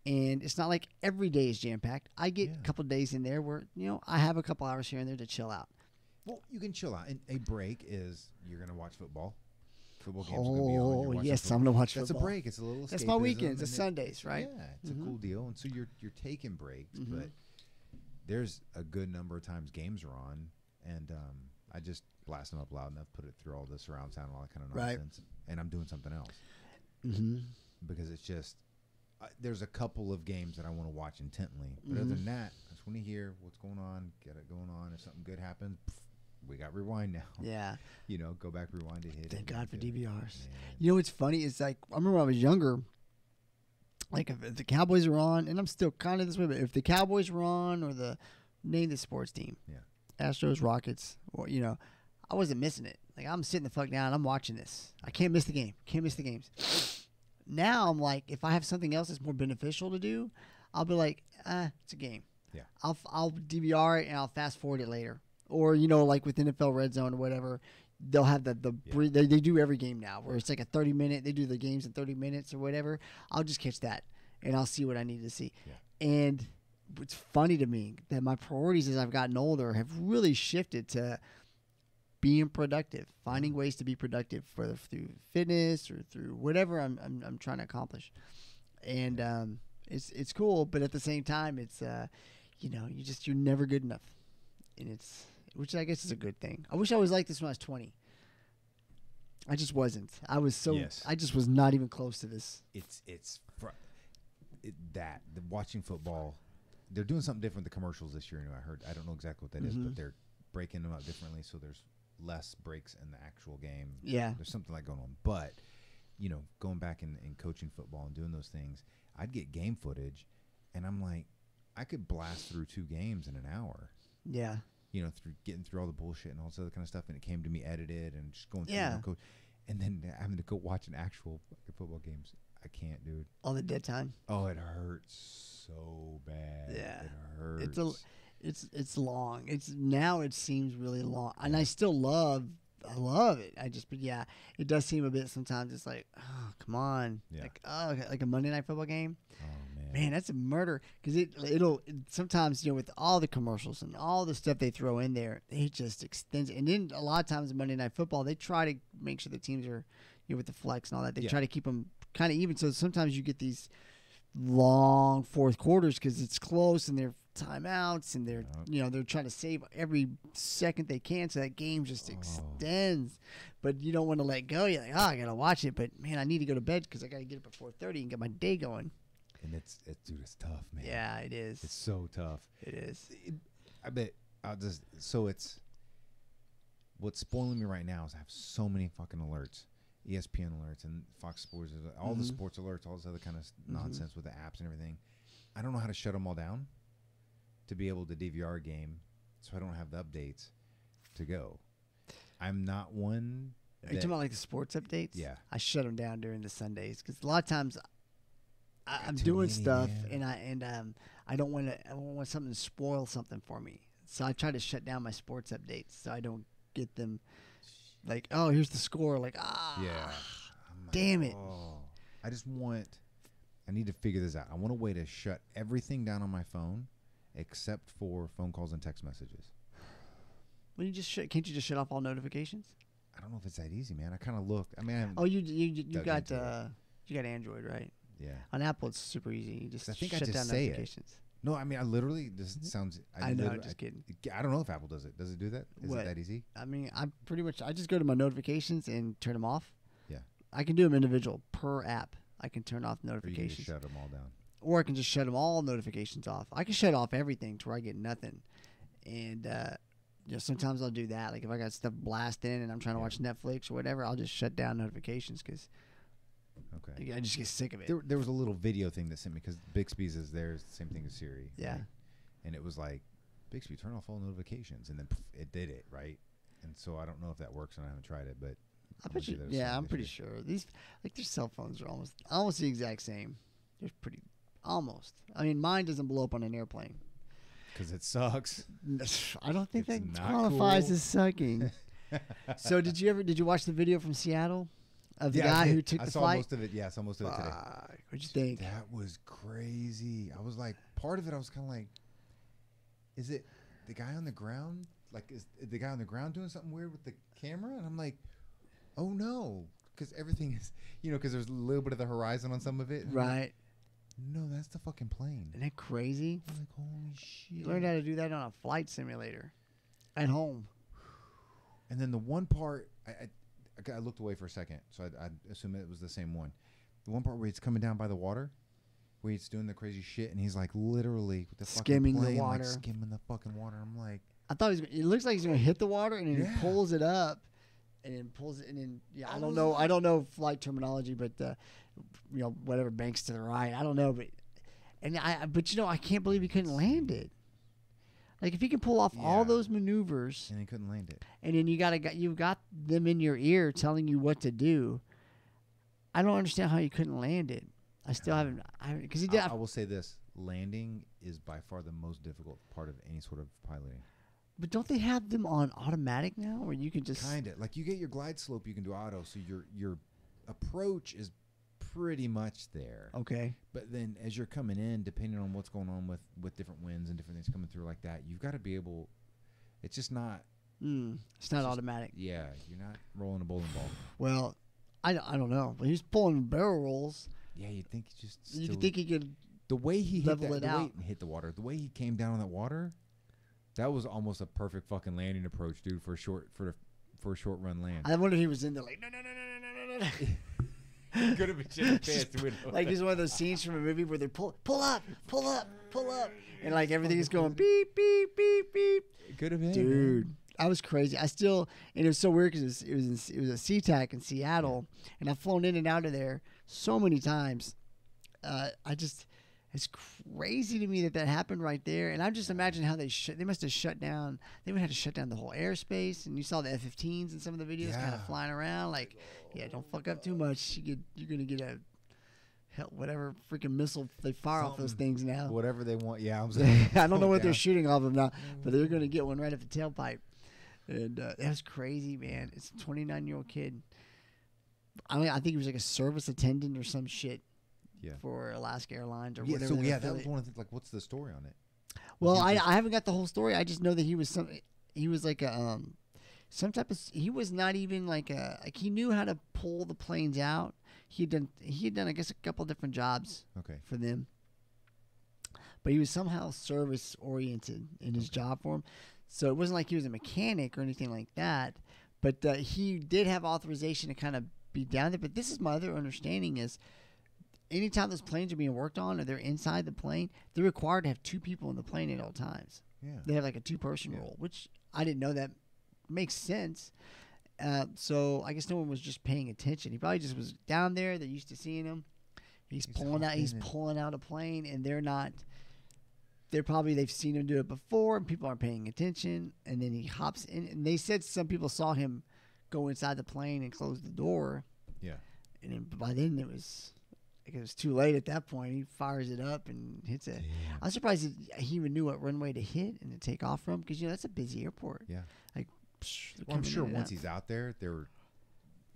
and it's not like every day is jam-packed. I get a couple of days in there where, I have a couple hours here and there to chill out. Well, you can chill out. And a break is you're going to watch football. Football games are going to be on. Yes, I'm going to watch football. That's a break. It's a little escapism. That's my weekends. It's Sundays, right? Yeah, it's a cool deal. And so you're taking breaks, but there's a good number of times games are on, and I just blast them up loud enough, put it through all the surround sound and all that kind of nonsense, and I'm doing something else. Mm-hmm. Because it's just there's a couple of games that I want to watch intently, but other than that, I just want to hear what's going on, get it going on. If something good happens, we got rewind now. Yeah. Go back, rewind to hit. Thank God for DVRs. Man. What's funny is, like, I remember when I was younger, like, if the Cowboys were on, and I'm still kind of this way, but if the Cowboys were on, or name the sports team, Astros, Rockets, or, I wasn't missing it. Like, I'm sitting the fuck down, I'm watching this. I can't miss the game. Can't miss the games. Now I'm like, if I have something else that's more beneficial to do, I'll be like, it's a game. Yeah. I'll DVR it and I'll fast forward it later. Or, like with NFL Red Zone or whatever, they'll have they do every game now where it's like a 30-minute, they do the games in 30 minutes or whatever. I'll just catch that and I'll see what I need to see. Yeah. And it's funny to me that my priorities as I've gotten older have really shifted to being productive, finding ways to be productive, whether through fitness or through whatever I'm trying to accomplish. And it's cool, but at the same time, it's you're never good enough, and which I guess is a good thing. I wish I was like this when I was 20. I just wasn't. I just was not even close to this. Watching football, they're doing something different with the commercials this year. I don't know exactly what that is, but breaking them up differently, so there's less breaks in the actual game. Yeah. There's something like going on. But, going back and coaching football and doing those things, I'd get game footage, and I'm like, I could blast through 2 games in an hour. Yeah. Through getting through all the bullshit and all this other kind of stuff, and it came to me edited and just going through Yeah. and then having to go watch an actual football games. I can't, dude. All the dead time. Oh, it hurts so bad. Yeah. It hurts. It's long. Now it seems really long, and I love it. But yeah, it does seem a bit sometimes. It's like, oh, come on, like a Monday Night Football game. Oh Man, that's a murder, because it'll sometimes, with all the commercials and all the stuff they throw in there, it just extends. And then a lot of times in Monday Night Football, they try to make sure the teams are, with the flex and all that, they try to keep them kind of even. So sometimes you get these long fourth quarters because it's close and they're timeouts and they're they're trying to save every second they can, so that game just extends. But you don't want to let go. You're like, I gotta watch it, but man, I need to go to bed because I gotta get up at 4:30 and get my day going. And it's dude, it's tough, man. Yeah, it is. It's so tough. It is. I bet it's what's spoiling me right now is I have so many fucking alerts. ESPN alerts and Fox Sports, all the sports alerts, all this other kind of nonsense with the apps and everything. I don't know how to shut them all down to be able to DVR a game, so I don't have the updates to go. I'm not one. Are you talking about like the sports updates? Yeah. I shut them down during the Sundays because a lot of times I'm doing stuff and I don't want something to spoil something for me. So I try to shut down my sports updates so I don't get them. Like, oh, here's the score. Like, yeah, damn it. I need to figure this out. I want a way to shut everything down on my phone except for phone calls and text messages. Well, can't you just shut off all notifications? I don't know if it's that easy, man. I kind of looked. I mean, you got Android, right? Yeah. On Apple, it's super easy. You just shut down notifications. No, I mean, I literally, this sounds... I know, I'm just kidding. I don't know if Apple does it. Does it do that? Is it that easy? I mean, I just go to my notifications and turn them off. Yeah. I can do them individual per app. I can turn off notifications. Or you can just shut them all down. Or I can just shut them all notifications off. I can shut off everything to where I get nothing. And sometimes I'll do that. Like if I got stuff blasting and I'm trying to watch Netflix or whatever, I'll just shut down notifications because I just get sick of it. There was a little video thing that sent me because Bixby's is there. Same thing as Siri. Yeah. Right? And it was like, Bixby, turn off all notifications. And then it did it, right? And so I don't know if that works, and I haven't tried it, but I bet you. Yeah, I'm pretty sure. These their cell phones are almost the exact same. They're pretty almost. I mean, mine doesn't blow up on an airplane. Because it sucks. I don't think that qualifies as sucking. So did you watch the video from Seattle of the guy who took the flight? I saw most of it. Yeah, I saw most of it today. What'd you think? That was crazy. I was like, part of it, I was kind of like, is it the guy on the ground? Like, is the guy on the ground doing something weird with the camera? And I'm like, oh no, because everything is, because there's a little bit of the horizon on some of it. Right. No, that's the fucking plane. Isn't that crazy? I'm like, holy shit. You learned how to do that on a flight simulator at home. And then the one part, I looked away for a second, so I assume it was the same one. The one part where he's coming down by the water, where he's doing the crazy shit, and he's like literally with the skimming fucking plane, the water, like skimming the fucking water. I'm like, I thought it looks like he's gonna hit the water, and then he pulls it up, and then pulls it, and then I don't know flight terminology, but whatever banks to the right, I don't know, but I can't believe he couldn't land it. Like if he can pull off all those maneuvers, and he couldn't land it, and then you've got them in your ear telling you what to do. I don't understand how you couldn't land it. I still haven't because he did. I will say this: landing is by far the most difficult part of any sort of piloting. But don't they have them on automatic now, where you can just kind of like you get your glide slope, you can do auto, so your approach is pretty much there. Okay. But then as you're coming in, depending on what's going on with different winds and different things coming through like that, you've got to be able. It's just not. It's not automatic. Yeah, you're not rolling a bowling ball. Well, I don't know. But he's pulling barrel rolls. Yeah, you'd think he just. You think he could. The way he hit level it out. Hit the water. The way he came down on that water. That was almost a perfect fucking landing approach, dude, for a short run land. I wonder if he was in there like no. Could have been shit pants. Like there's one of those scenes from a movie where they pull up, and like everything is going beep beep beep beep. It could have been, dude. I was crazy. I still, and it was so weird because it was a SeaTac in Seattle, and I've flown in and out of there so many times. It's crazy to me that happened right there. And I'm just imagining how they must have shut down. They would have to shut down the whole airspace. And you saw the F-15s in some of the videos kind of flying around. Like, yeah, don't fuck up too much. You're gonna get a whatever freaking missile they fire off those things now. Whatever they want. Yeah, I don't know what they're shooting off of now, but they're gonna get one right at the tailpipe. And that was crazy, man. It's a 29-year-old kid. I mean, I think he was like a service attendant or some shit. Yeah. For Alaska Airlines or whatever. So that was one of the, like, what's the story on it? Well, I haven't got the whole story. I just know that he was like a some type of, he was not even like he knew how to pull the planes out. He had done I guess a couple different jobs for them. But he was somehow service oriented in his job form. So it wasn't like he was a mechanic or anything like that. But he did have authorization to kind of be down there. But this is my other understanding is, anytime those planes are being worked on or they're inside the plane, they're required to have 2 people in the plane at all times. Yeah. They have like a 2-person rule, which I didn't know that makes sense. So I guess no one was just paying attention. He probably just was down there. They're used to seeing him. He's pulling out a plane, and they've seen him do it before, and people aren't paying attention. And then he hops in, and they said some people saw him go inside the plane and close the door. Yeah. And then, by then it was too late at that point. He fires it up and hits it. I'm surprised he even knew what runway to hit and to take off from, because that's a busy airport. Yeah, like I'm sure once he's out there, they were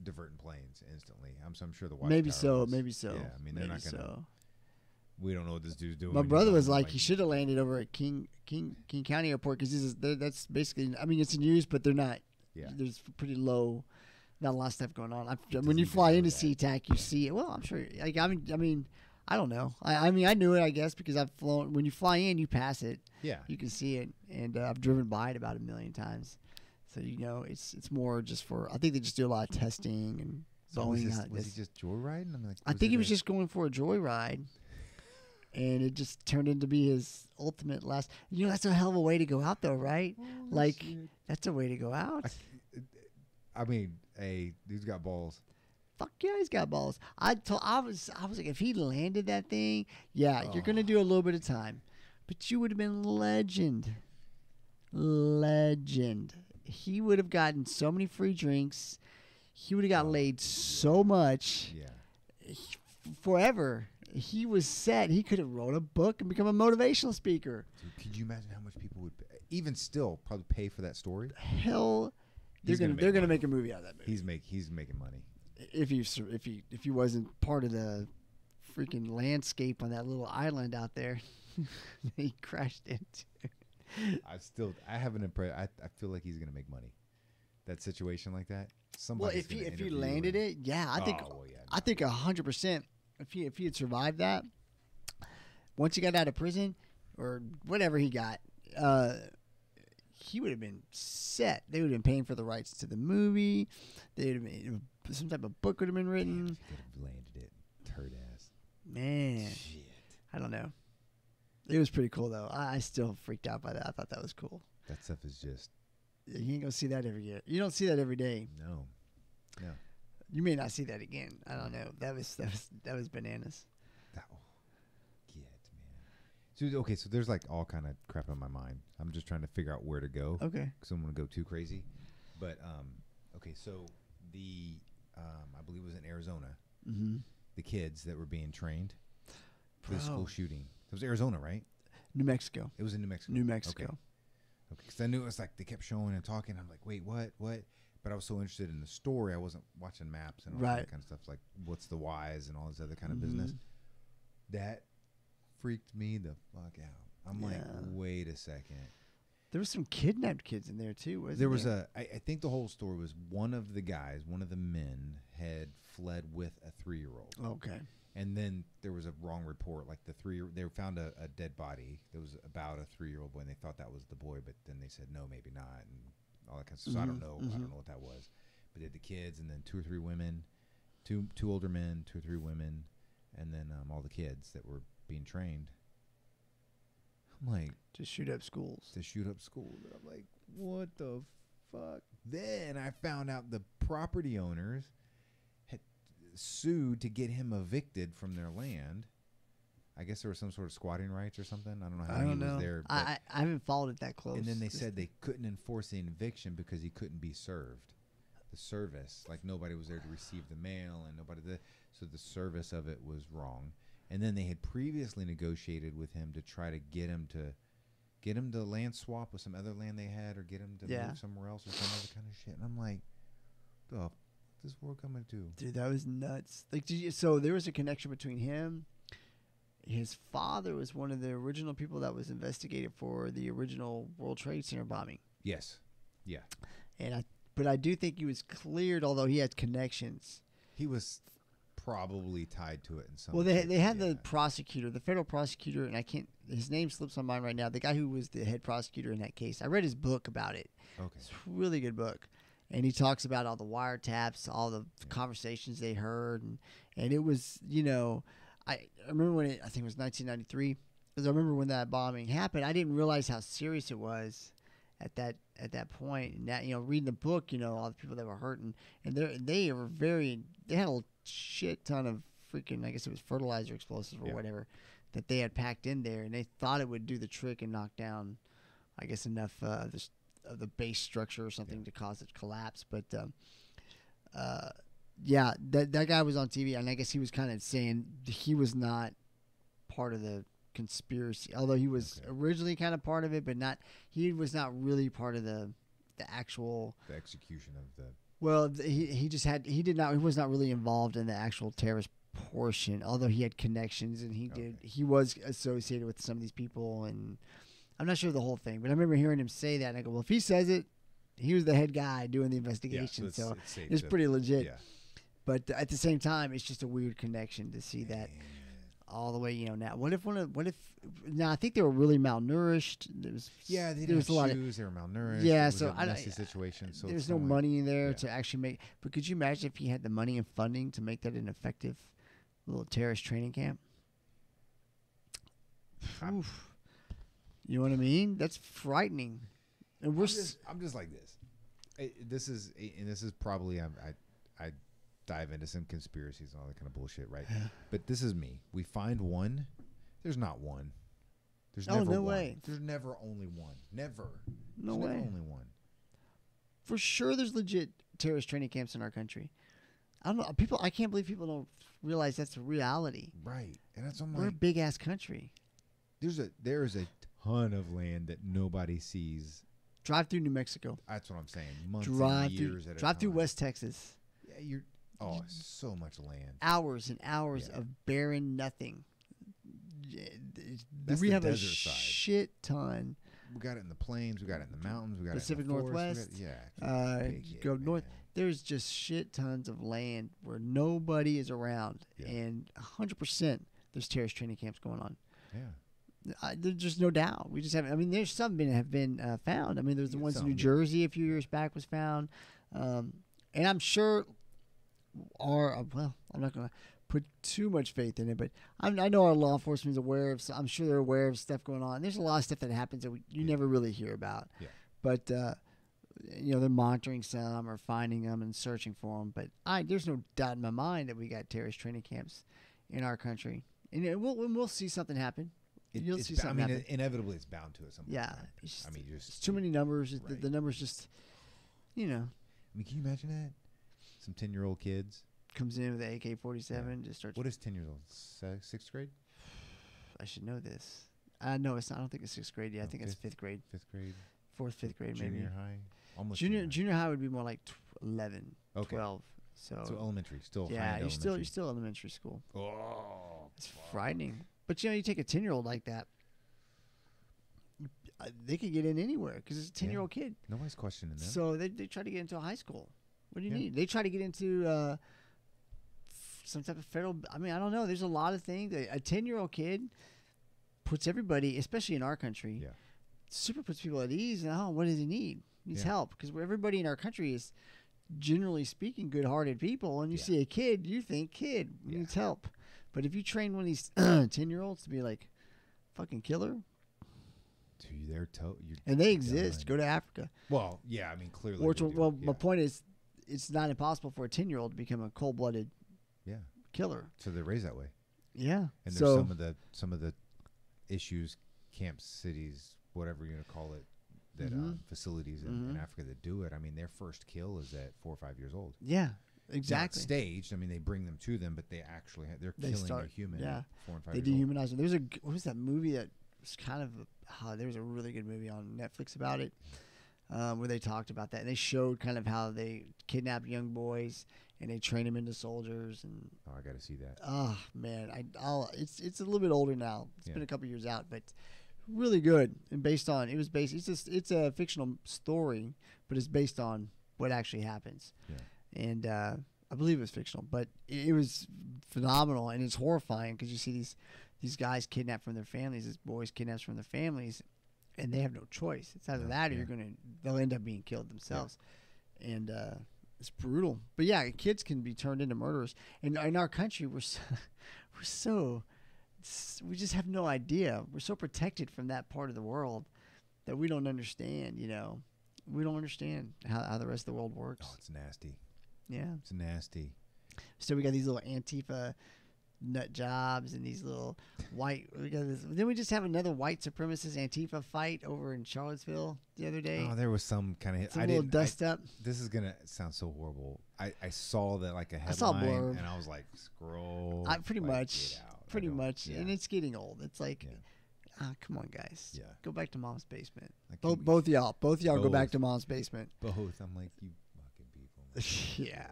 diverting planes instantly. I'm sure the maybe so. Yeah, I mean they're not gonna. So. We don't know what this dude's doing. My brother was like, he should have landed over at King County Airport, because that's basically. I mean, it's in use, but they're not. Yeah, there's pretty low. Not a lot of stuff going on. When you fly into SeaTac, you see it. Well, I'm sure. Like, I mean, I don't know. I mean, I knew it, I guess, because I've flown. When you fly in, you pass it. Yeah. You can see it, and I've driven by it about 1 million times. So it's more just for. I think they just do a lot of testing and. So was he just joyriding? I think he was just going for a joyride, and it just turned into be his ultimate last. That's a hell of a way to go out, though, right? That's a way to go out. I mean, hey, dude's got balls. Fuck yeah, he's got balls. I was like, if he landed that thing, you're gonna do a little bit of time, but you would have been legend. He would have gotten so many free drinks. He would have got laid so much. Yeah. Forever. He was set. He could have wrote a book and become a motivational speaker. Dude, could you imagine how much people would, even still, probably pay for that story? Hell. They're gonna make a movie out of that movie. He's making money. If he wasn't part of the freaking landscape on that little island out there, he crashed into. I have an impression. I feel like he's gonna make money. That situation like that. Well, if he landed it, I think 100%. If he had survived that, once he got out of prison or whatever he got. He would have been set. They would have been paying for the rights to the movie. They would have been, some type of book would have been written. Damn, he could have landed it. Turd ass. Man. Shit. I don't know. It was pretty cool, though. I still freaked out by that. I thought that was cool. That stuff is just. You ain't going to see that every year. You don't see that every day. No. You may not see that again. I don't know. That was bananas. Okay, so there's like all kind of crap on my mind. I'm just trying to figure out where to go. Okay. Because I don't want to go too crazy. But, okay, so I believe it was in Arizona, the kids that were being trained for the school shooting. It was Arizona, right? New Mexico. It was in New Mexico. New Mexico. Okay, because I knew it was like they kept showing and talking. I'm like, wait, what? But I was so interested in the story, I wasn't watching maps and all that kind of stuff, like what's the whys and all this other kind of business. That freaked me the fuck out. I'm like, wait a second. There was some kidnapped kids in there too, wasn't there? Was I think the whole story was one of the men had fled with a 3-year-old. Okay. And then there was a wrong report. Like they found a dead body that was about a 3-year-old boy, and they thought that was the boy, but then they said no, maybe not, and all that kind of stuff. So I don't know. I don't know what that was. But they had the kids, and then 2 or 3 women, two older men, 2 or 3 women, and then all the kids that were being trained. I'm like, to shoot up schools. And I'm like, what the fuck? Then I found out the property owners had sued to get him evicted from their land. I guess there was some sort of squatting rights or something. I don't know how he was there. I haven't followed it that close. And then they said they couldn't enforce the eviction because he couldn't be served. The service, like nobody was there to receive the mail, and so the service of it was wrong. And then they had previously negotiated with him to try to get him to land swap with some other land they had, or get him to move somewhere else or some other kind of shit. And I'm like, the f- this world coming to? Dude, that was nuts. Like, so there was a connection between him. His father was one of the original people that was investigated for the original World Trade Center bombing. Yes. Yeah. But I do think he was cleared, although he had connections. He was probably tied to it in some. Well, they had the prosecutor, the federal prosecutor, and his name slips my mind right now. The guy who was the head prosecutor in that case. I read his book about it. Okay. It's a really good book. And he talks about all the wiretaps, all the conversations they heard, and it was, I remember when I think it was 1993, because I remember when that bombing happened. I didn't realize how serious it was at that point. And that, reading the book, all the people that were hurt, and they had a shit ton of freaking, I guess it was fertilizer explosives or whatever that they had packed in there, and they thought it would do the trick and knock down, I guess, enough of the base structure or something to cause it to collapse. But that guy was on TV, and I guess he was kind of saying he was not part of the conspiracy, although he was originally kind of part of it, but he was not really part of the actual execution of the. Well, he was not really involved in the actual terrorist portion, although he had connections, and he was associated with some of these people, and I'm not sure of the whole thing, but I remember hearing him say that, and I go, well, if he says it, he was the head guy doing the investigation, so it's pretty legit. Yeah. But at the same time, it's just a weird connection to see that all the way, now. What if now I think they were really malnourished. They didn't have shoes, they were malnourished. Yeah, it was a messy situation. So there's no money in there to actually make. But could you imagine if he had the money and funding to make that an effective little terrorist training camp? Oof. You know what I mean? That's frightening. And I'm just like this. This is probably I dive into some conspiracies and all that kind of bullshit, right? But this is me. We find one. There's not one. There's never no one. way. There's never only one. Never. No way. Never only one. For sure, there's legit terrorist training camps in our country. I don't know. I can't believe people don't realize that's a reality. Right, and that's what we're a big ass country. There is a ton of land that nobody sees. Drive through New Mexico. That's what I'm saying. Months and years at a time. Drive through West Texas. Yeah, so much land. Hours and hours of barren nothing. That's we have a side. Shit ton. We got it in the plains. We got it in the mountains. We got Pacific it in the Northwest. Forest. Go north. There's just shit tons of land where nobody is around, and 100% there's terrorist training camps going on. Yeah. There's just no doubt. We just haven't. I mean, there's some have been found. I mean, there's the ones in New Jersey a few years back was found, and I'm sure. I'm not gonna put too much faith in it, but I know our law enforcement is aware of. I'm sure they're aware of stuff going on. There's a lot of stuff that happens that you never really hear about. Yeah. But they're monitoring some or finding them and searching for them. But there's no doubt in my mind that we got terrorist training camps in our country, and we'll see something happen. You'll see something happen. Inevitably, it's bound to at some point. Yeah. It's too many numbers. Right. The numbers just, I mean, can you imagine that? Some 10-year-old kids comes in with an AK-47, just starts. What is 10-year-old? Sixth grade? I should know this. No, it's not. I don't think it's sixth grade yet. I think it's fifth grade. Fifth grade. Fifth grade, maybe. Junior high. Almost junior high would be more like 11, 12. So elementary, still. Yeah, you're still elementary school. Oh, it's frightening. But you take a 10-year-old like that, they could get in anywhere because it's a 10-year-old kid. Nobody's questioning that. So they try to get into a high school. What do you need? They try to get into some type of federal. I mean, I don't know. There's a lot of things. A 10-year-old kid puts everybody, especially in our country, super puts people at ease. And what does he need? He needs help because everybody in our country is, generally speaking, good-hearted people. And you see a kid, you think kid needs help. But if you train one of these 10-year-olds to be like fucking killer, dude, and they exist. Go to Africa. Well, yeah, I mean, clearly. Well, my point is, it's not impossible for a 10-year-old to become a cold-blooded killer. So they're raised that way. Yeah. And there's some of the issues, camps, cities, whatever you're going to call it, that facilities in Africa that do it. I mean, their first kill is at 4 or 5 years old. Yeah, exactly. Not staged. I mean, they bring them to them, but they actually they're killing a human. Yeah, 4 and 5 they years dehumanize them. There's what was that movie that was kind of there was a really good movie on Netflix about it, where they talked about that. And they showed kind of how they kidnap young boys and they train them into soldiers. And I got to see that. Oh man, it's a little bit older now. It's been a couple years out, but really good. And it's a fictional story, but it's based on what actually happens. Yeah. And I believe it was fictional, but it was phenomenal, and it's horrifying because you see these guys kidnapped from their families, these boys kidnapped from their families, and they have no choice. It's either that or they'll end up being killed themselves. Yeah. And it's brutal. But yeah, kids can be turned into murderers. And in our country, we just have no idea. We're so protected from that part of the world that we don't understand, We don't understand how the rest of the world works. Oh, it's nasty. Yeah. It's nasty. So we got these little Antifa nut jobs and these little white. Didn't we just have another white supremacist Antifa fight over in Charlottesville the other day? Oh, there was some kind of little dust up. This is gonna sound so horrible. I saw that like a headline, and I was like, scroll. Pretty much, and it's getting old. It's like, come on, guys. Yeah. Go back to mom's basement. Both y'all go back to mom's basement. Both. I'm like, you fucking people. Yeah.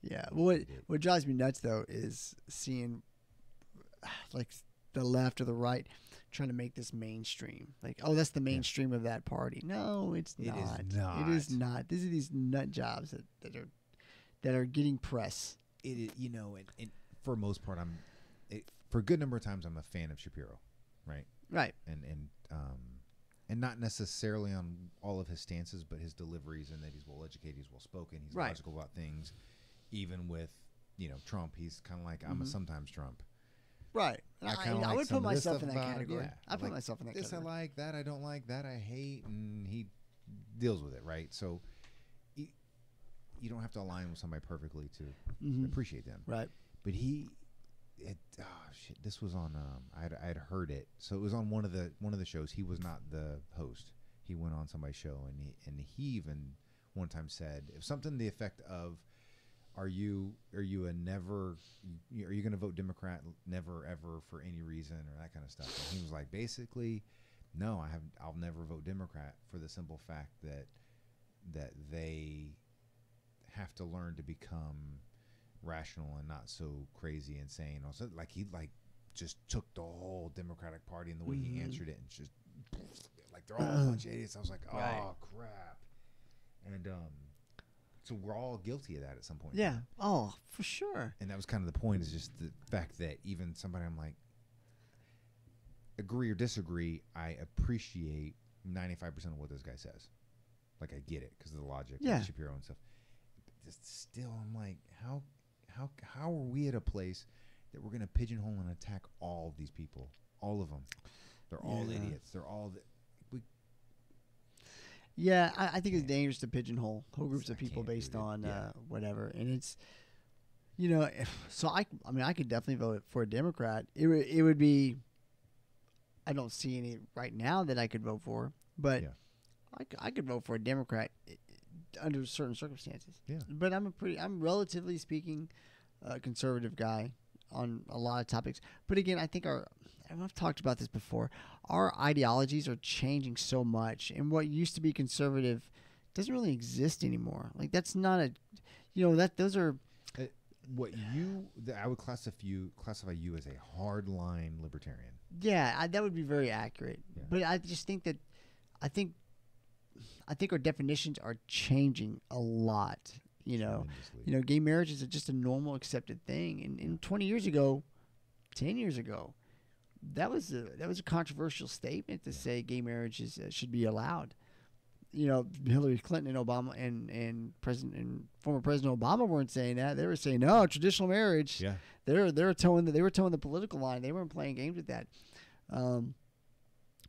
Yeah. What drives me nuts though is seeing like the left or the right trying to make this mainstream. Like, oh, that's the mainstream of that party. No, it's not. It is not. These are these nut jobs that are getting press. It is, and for most part, for a good number of times I'm a fan of Shapiro, right? Right. And not necessarily on all of his stances, but his deliveries, and that he's well educated, he's well spoken, he's logical about things. Even with, Trump, he's kind of like, I'm a sometimes Trump. Right. I would put myself in that category. I put myself in that category. This I like, that I don't like, that I hate, and he deals with it, right? So you don't have to align with somebody perfectly to appreciate them. Right. But this was on, I had heard it. So it was on one of the shows. He was not the host. He went on somebody's show, and he even one time said, if something to the effect of, are you going to vote Democrat never ever for any reason or that kind of stuff? And he was like, basically, no, I'll never vote Democrat for the simple fact that they have to learn to become rational and not so crazy insane. Also, like he just took the whole Democratic Party and the way he answered it, and just like they're all a bunch of idiots. I was like, oh crap, and so we're all guilty of that at some point. Yeah. Oh, for sure. And that was kind of the point, is just the fact that even somebody I'm like, agree or disagree, I appreciate 95% of what this guy says. Like, I get it because of the logic, like Shapiro and stuff. Just still, I'm like, how are we at a place that we're going to pigeonhole and attack all of these people? All of them. They're all idiots. They're all... Yeah, I think it's dangerous to pigeonhole whole groups of people based on whatever. And it's, so I could definitely vote for a Democrat. It would be, I don't see any right now that I could vote for, but I could vote for a Democrat under certain circumstances. Yeah. But I'm relatively speaking a conservative guy on a lot of topics. But again, I think I've talked about this before. Our ideologies are changing so much, and what used to be conservative doesn't really exist anymore. Like, that's not those are I would classify you as a hardline libertarian. Yeah, that would be very accurate. Yeah. But I just think that I think our definitions are changing a lot. Gay marriage is just a normal accepted thing, and 20 years ago, 10 years ago, that was a controversial statement to say gay marriage should be allowed. Hillary Clinton and Obama and former President Obama weren't saying that. They were saying, no, traditional marriage. Yeah. They were towing the political line. They weren't playing games with that.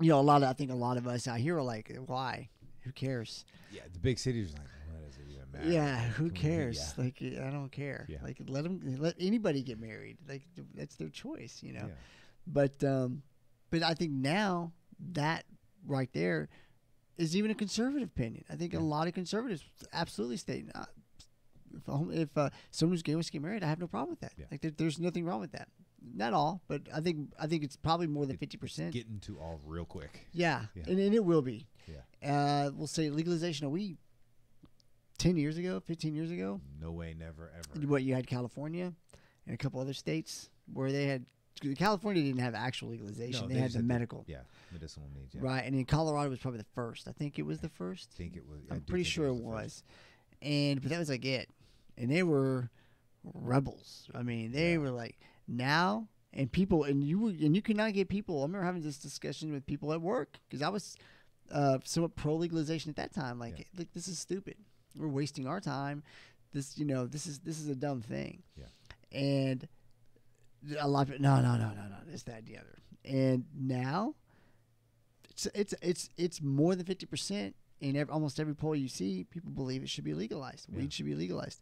I think a lot of us out here are like, why? Who cares? Yeah, the big cities are like, what does it even matter? Yeah, who Can we- cares? yeah. Like, I don't care. Yeah. Like, let anybody get married. Like, that's their choice, Yeah. But I think now that right there is even a conservative opinion. I think a lot of conservatives absolutely state, if someone who's gay wants to get married, I have no problem with that. Yeah. Like, there's nothing wrong with that. Not all, but I think it's probably more than 50%. Getting to all real quick. Yeah, Yeah. And it will be. Yeah. We'll say legalization. Are we 10 years ago, 15 years ago? No way, never, ever. What, you had California and a couple other states where they had. California didn't have actual legalization. No, they had just the had medical. medicinal needs. Yeah. Right, and then Colorado was probably the first. I think it was the first. I think it was. I'm pretty sure it was. But that was like it. And they were rebels. I mean, they were like now and people and you could not get people. I remember having this discussion with people at work because I was somewhat pro legalization at that time. Like, this is stupid. We're wasting our time. This is a dumb thing. Yeah. And a lot of people, no, this, that, the other. And now it's more than 50%. In almost every poll you see, people believe it should be legalized. Weed should be legalized.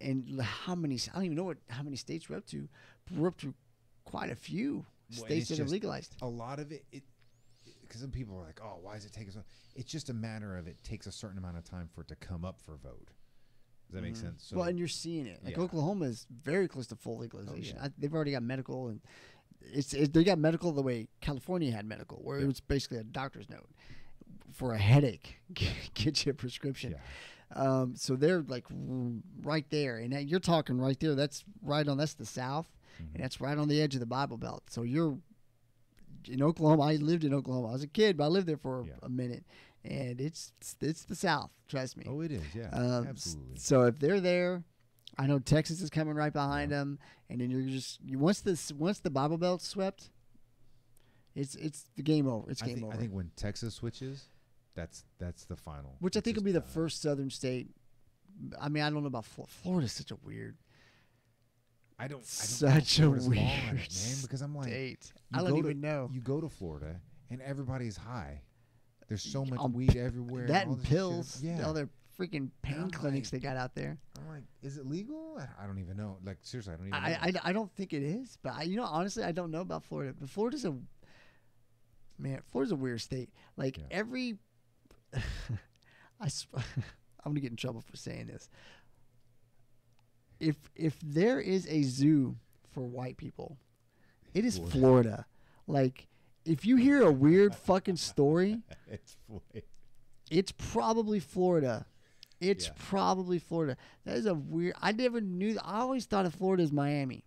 And how many? I don't even know how many states we're up to. We're up to quite a few states that have legalized. A lot of it, because some people are like, "Oh, why does it take us?" It's just a matter of it takes a certain amount of time for it to come up for vote. Does that make sense? So, Well, and you're seeing it. Like Oklahoma is very close to full legalization. They've already got medical, and they got medical the way California had medical, where it was basically a doctor's note. For a headache, get you a prescription. Yeah. So they're like right there, and you're talking right there. That's the South, and that's right on the edge of the Bible Belt. So you're in Oklahoma. I lived in Oklahoma. I was a kid, but I lived there for a minute, and it's the South. Trust me. Oh, it is. Yeah, absolutely. So if they're there, I know Texas is coming right behind them, and then once the Bible Belt's swept, it's the game over. It's game over. I think when Texas switches, that's the final. Which I think will be the first southern state. I mean, I don't know about Florida. Florida's such a weird. I don't such know a if Florida's weird law on it, man, because I'm like, state. I don't even know. You go to Florida and everybody's high. There's so much weed everywhere. That and and pills. Yeah. All their freaking pain clinics they got out there. I'm like, is it legal? I don't even know. Like, seriously, I don't even know. I don't think it is, but honestly, I don't know about Florida. But Florida's a weird state. Like every. I'm gonna get in trouble for saying this. If there is a zoo for white people, it is Florida. Like, if you hear a weird fucking story, it's probably Florida. It's probably Florida. That is a weird. I never knew. I always thought of Florida as Miami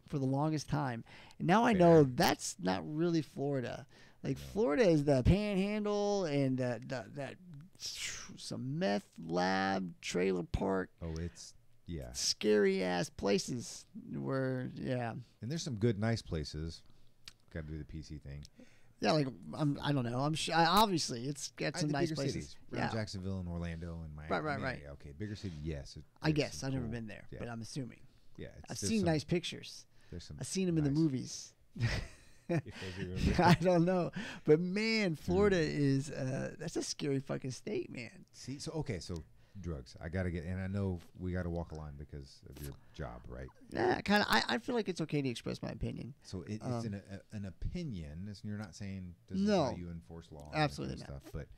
for the longest time, and now I know that's not really Florida. Like, Florida is the Panhandle and that some meth lab trailer park. Oh, it's scary ass places where And there's some good, nice places. Got to do the PC thing. Yeah, like I don't know. I'm sure. Obviously, it's got some nice places. Cities, Jacksonville and Orlando and Miami. Right. Yeah, okay, bigger city. Yes. I guess I've never been there, but I'm assuming. Yeah, I've seen nice pictures. I've seen them in the movies. I don't know, but man, Florida is that's a scary fucking state, man. See, so drugs. I gotta get, and I know we gotta walk a line because of your job, right? Yeah, kind of. I feel like it's okay to express my opinion. So it's an opinion. You're not saying this no, is how you enforce law. Absolutely not. Stuff, but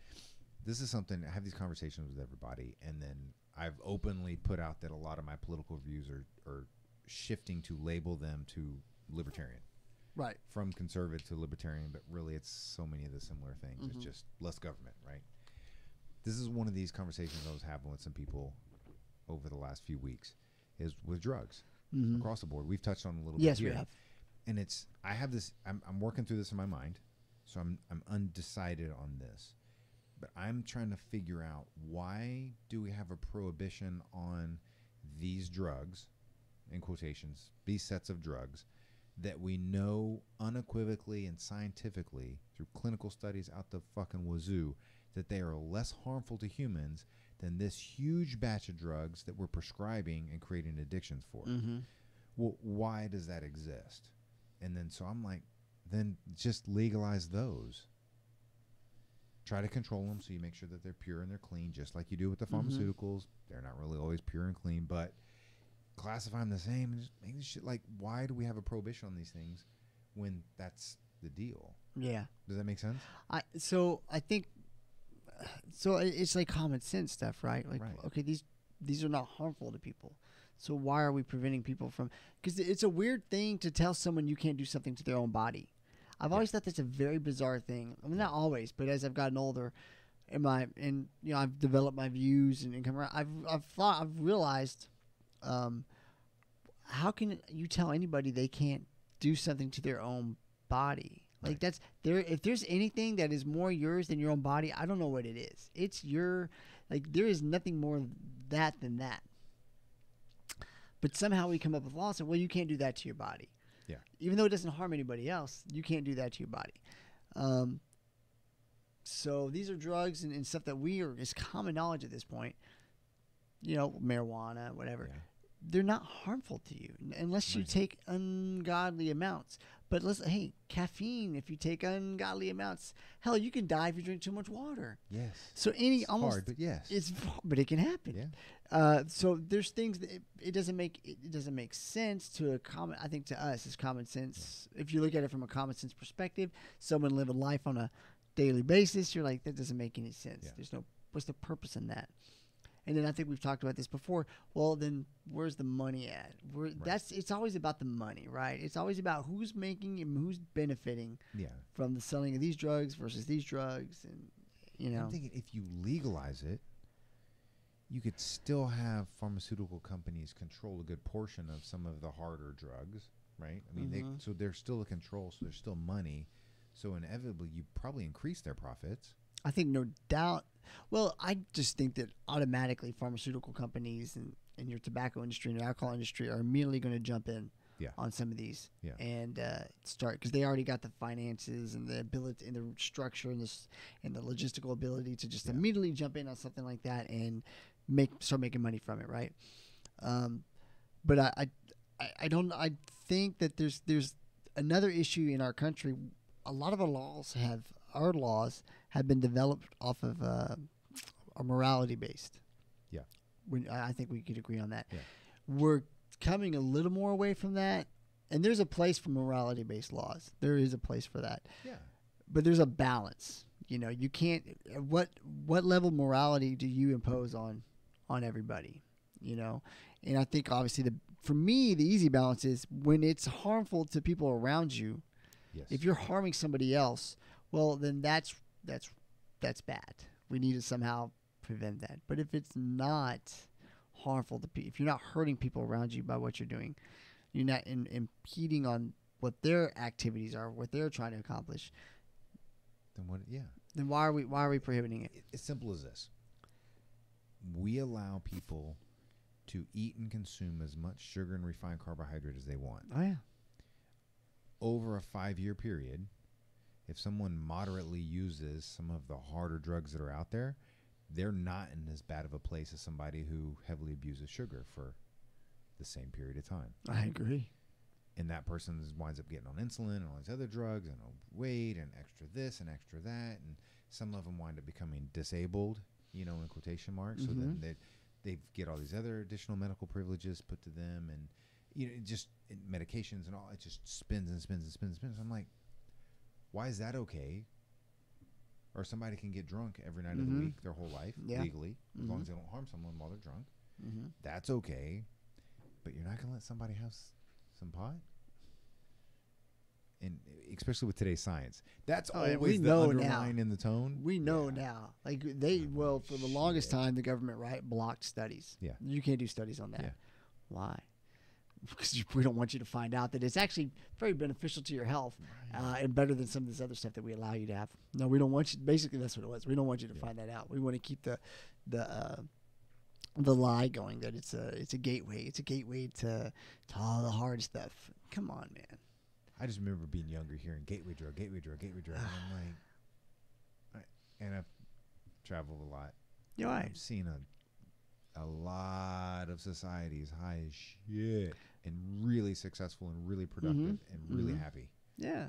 this is something. I have these conversations with everybody, and then I've openly put out that a lot of my political views are shifting to label them to libertarian. Right. From conservative to libertarian, but really it's so many of the similar things. It's just less government, right? This is one of these conversations I was having with some people over the last few weeks, is with drugs across the board. We've touched on a little bit here. Yes, we have. And I have this, I'm working through this in my mind, so I'm undecided on this. But I'm trying to figure out, why do we have a prohibition on these drugs, in quotations, these sets of drugs, that we know unequivocally and scientifically through clinical studies out the fucking wazoo that they are less harmful to humans than this huge batch of drugs that we're prescribing and creating addictions for. Well, why does that exist? And then so I'm like, then just legalize those. try to control them so you make sure that they're pure and they're clean, just like you do with the pharmaceuticals. They're not really always pure and clean, but classify them the same and just make this shit like, why do we have a prohibition on these things when that's the deal? Yeah. Does that make sense? I think it's like common sense stuff, right? Like, okay, these are not harmful to people. So why are we preventing people from? Because it's a weird thing to tell someone you can't do something to their own body. I've always thought that's a very bizarre thing. I mean, not always, but as I've gotten older, I've developed my views and come around. I've realized, how can you tell anybody they can't do something to their own body? Like that's there. If there's anything that is more yours than your own body, I don't know what it is. It's your, like, there is nothing more than that. But somehow we come up with laws and, well, you can't do that to your body. Yeah. Even though it doesn't harm anybody else, you can't do that to your body. So these are drugs and stuff that is common knowledge at this point. Marijuana, whatever. Yeah. They're not harmful to you unless you take ungodly amounts. But hey, caffeine, if you take ungodly amounts, hell, you can die if you drink too much water. Yes. So it's hard, but yes. But it can happen. Yeah. So there's things that it doesn't make sense to I think to us, it's common sense. Yeah. If you look at it from a common sense perspective, someone living life on a daily basis, you're like, that doesn't make any sense. Yeah. What's the purpose in that? And then I think we've talked about this before. Well, then where's the money at? It's always about the money, right? It's always about who's making and who's benefiting from the selling of these drugs versus these drugs. And, I'm thinking if you legalize it, you could still have pharmaceutical companies control a good portion of some of the harder drugs, right? I mean, so there's still a control, so there's still money. So inevitably, you probably increase their profits. I think no doubt. Well, I just think that automatically pharmaceutical companies and your tobacco industry and your alcohol industry are immediately going to jump in on some of these and start, because they already got the finances and the ability and the structure and the logistical ability to just immediately jump in on something like that and start making money from it, right? But I think that there's another issue in our country. A lot of our laws have been developed off of a morality based. Yeah. I think we could agree on that. Yeah. We're coming a little more away from that, and there's a place for morality based laws. There is a place for that. Yeah. But there's a balance. You can't. What level of morality do you impose on everybody? And I think obviously for me the easy balance is when it's harmful to people around you. Yes. If you're harming somebody else, well, then that's bad. We need to somehow prevent that. But if it's not harmful to people, if you're not hurting people around you by what you're doing, you're not impeding on what their activities are, what they're trying to accomplish. Then what? Yeah. Then why are we prohibiting it? It's simple as this: we allow people to eat and consume as much sugar and refined carbohydrate as they want. Oh yeah. Over a 5-year period, if someone moderately uses some of the harder drugs that are out there, they're not in as bad of a place as somebody who heavily abuses sugar for the same period of time. I agree. And that person winds up getting on insulin and all these other drugs and weight and extra this and extra that. And some of them wind up becoming disabled, in quotation marks. So then they get all these other additional medical privileges put to them. And, medications and all, it just spins and spins and spins and spins. I'm like, why is that okay? Or somebody can get drunk every night of the week their whole life legally, as long as they don't harm someone while they're drunk. That's okay. But you're not going to let somebody have some pot? And especially with today's science. That's always the underline in the tone. We know now. Like for the longest time, the government, blocked studies. Yeah. You can't do studies on that. Yeah. Why? Because we don't want you to find out that it's actually very beneficial to your health and better than some of this other stuff that we allow you to have. No, we don't want you. Basically, that's what it was. We don't want you to find that out. We want to keep the lie going that it's a gateway. It's a gateway to all the hard stuff. Come on, man. I just remember being younger, hearing gateway drug, gateway drug, gateway drug, and I'm like, and I've traveled a lot. You're right. I've seen a lot of societies high as shit and really successful and really productive and really happy. Yeah.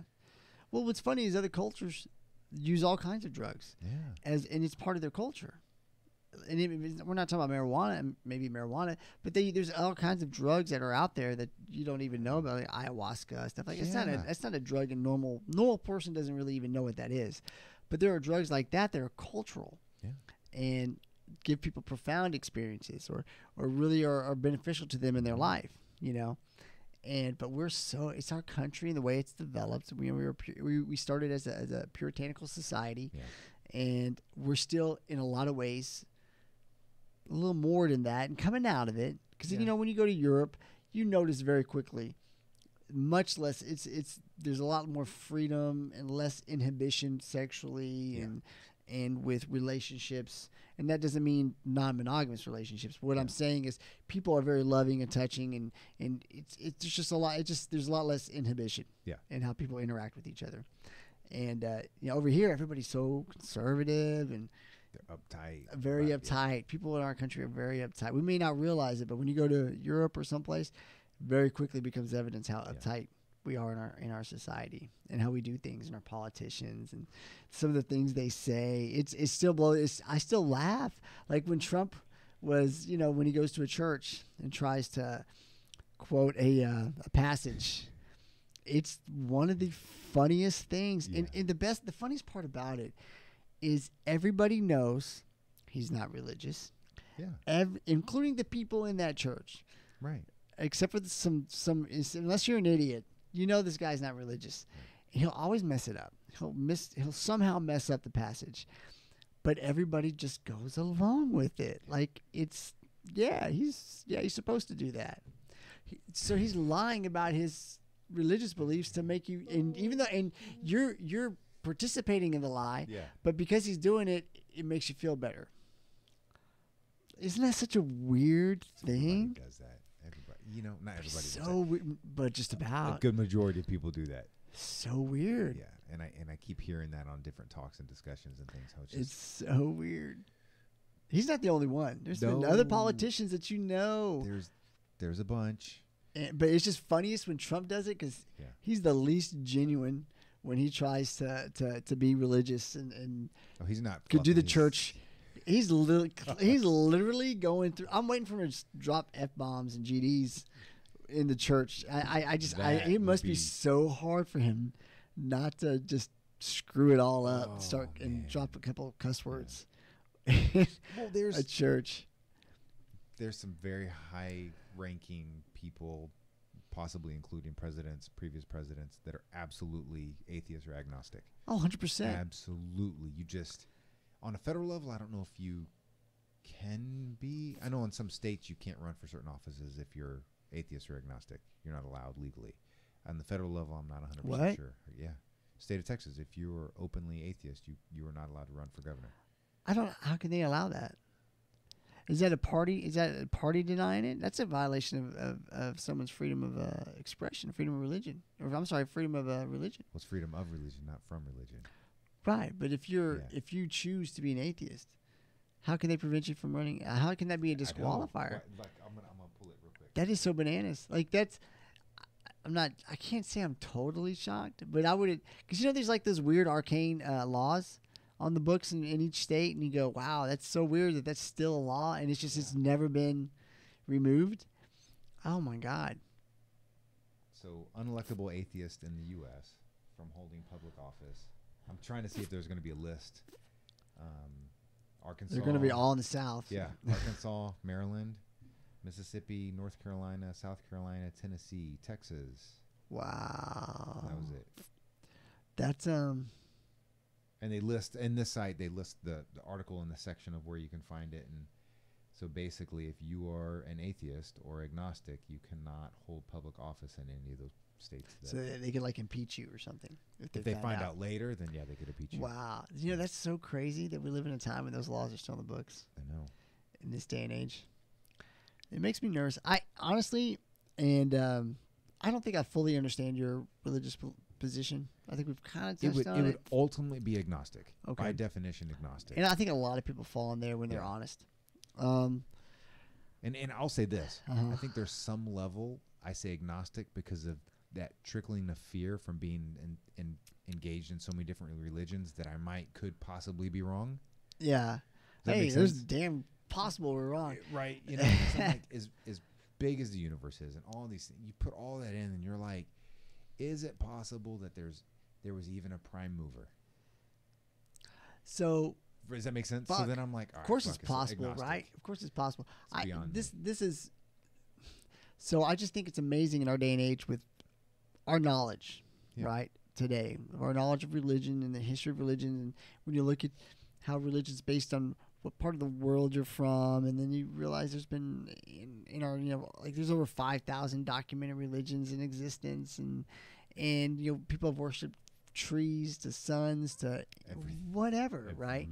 Well, what's funny is other cultures, use all kinds of drugs. Yeah. And it's part of their culture. And we're not talking about marijuana, maybe marijuana, but there's all kinds of drugs that are out there that you don't even know about, like ayahuasca, stuff like that. It's not a drug, and normal person doesn't really even know what that is. But there are drugs like that are cultural, and give people profound experiences, or really are beneficial to them in their life, you know. But it's our country and the way it's developed. We started as a puritanical society, and we're still in a lot of ways a little more than that, and coming out of it, because you know, when you go to Europe, you notice very quickly much less. There's a lot more freedom and less inhibition sexually and with relationships. And that doesn't mean non-monogamous relationships. What I'm saying is people are very loving and touching, and it's just a lot. There's a lot less inhibition in how people interact with each other. And you know, over here, everybody's so conservative and they're uptight. Very uptight. People in our country are very uptight. We may not realize it, but when you go to Europe or someplace, very quickly becomes evidence how uptight we are in our society, and how we do things, and our politicians, and some of the things they say. It's still I still laugh, like when Trump was, you know, when he goes to a church and tries to quote a passage. It's one of the funniest things, and the funniest part about it is everybody knows he's not religious. Yeah. Including the people in that church. Right. Except for some unless you're an idiot, you know this guy's not religious. Right. He'll always mess it up. He'll somehow mess up the passage. But everybody just goes along with it. Like he's supposed to do that. So he's lying about his religious beliefs to make you, and even though you're participating in the lie, but because he's doing it, it makes you feel better. Isn't that such a weird thing? Everybody does that. Everybody, you know, not everybody. So but just about a good majority of people do that. So weird. Yeah, and I keep hearing that on different talks and discussions and things. How it's so weird. He's not the only one. There's been other politicians that you know. There's a bunch. But it's just funniest when Trump does it, because he's the least genuine when he tries to be religious and he's not could do the church. He's literally going through. I'm waiting for him to drop F-bombs and GDs in the church. It must be so hard for him not to just screw it all up, and drop a couple of cuss words. Well, there's a church. There's some very high-ranking people, possibly including previous presidents, that are absolutely atheist or agnostic. Oh, 100%. Absolutely. You just, on a federal level, I don't know if you can be. I know in some states you can't run for certain offices if you're atheist or agnostic. You're not allowed legally. On the federal level, I'm not 100% sure. Yeah. State of Texas, if you are openly atheist, you are not allowed to run for governor. How can they allow that? Is that a party denying it? That's a violation of someone's freedom of expression, freedom of religion. Or I'm sorry, freedom of religion. Well, it's freedom of religion, not from religion. Right, but if you choose to be an atheist, how can they prevent you from running? How can that be a disqualifier? I'm gonna pull it real quick. That is so bananas. Like I can't say I'm totally shocked, but I would, because there's like those weird arcane laws on the books in each state, and you go, wow, that's so weird that that's still a law, and it's never been removed. Oh my God. So unelectable atheist in the U.S. from holding public office. I'm trying to see if there's going to be a list. Arkansas. They're going to be all in the South. Yeah, Arkansas, Maryland, Mississippi, North Carolina, South Carolina, Tennessee, Texas. Wow. That was it. That's And they list in this site. They list the article in the section of where you can find it. And so basically, if you are an atheist or agnostic, you cannot hold public office in any of those states. So they could like impeach you or something. If they find out later, then they could impeach you. Wow. That's so crazy that we live in a time when those laws are still in the books. I know. In this day and age. It makes me nervous. I honestly, and I don't think I fully understand your religious position. I think we've kind of touched on it. It would ultimately be agnostic. Okay. By definition, agnostic. And I think a lot of people fall in there when they're honest. And I'll say this. I think there's some level I say agnostic because of that trickling of fear from being engaged in so many different religions that I could possibly be wrong. Yeah. Hey, there's damn possible we're wrong. Right. You know, like as big as the universe is and all these things, you put all that in and you're like, is it possible that there was even a prime mover? So does that make sense? So then I'm like, all right, of course it's possible, right? Of course it's possible. This is so I just think it's amazing in our day and age with our knowledge, right? Today, our knowledge of religion and the history of religion, and when you look at how religion is based on what part of the world you're from, and then you realize there's been in our, you know, like there's over 5,000 documented religions in existence, and you know, people have worshipped trees to suns to whatever, right?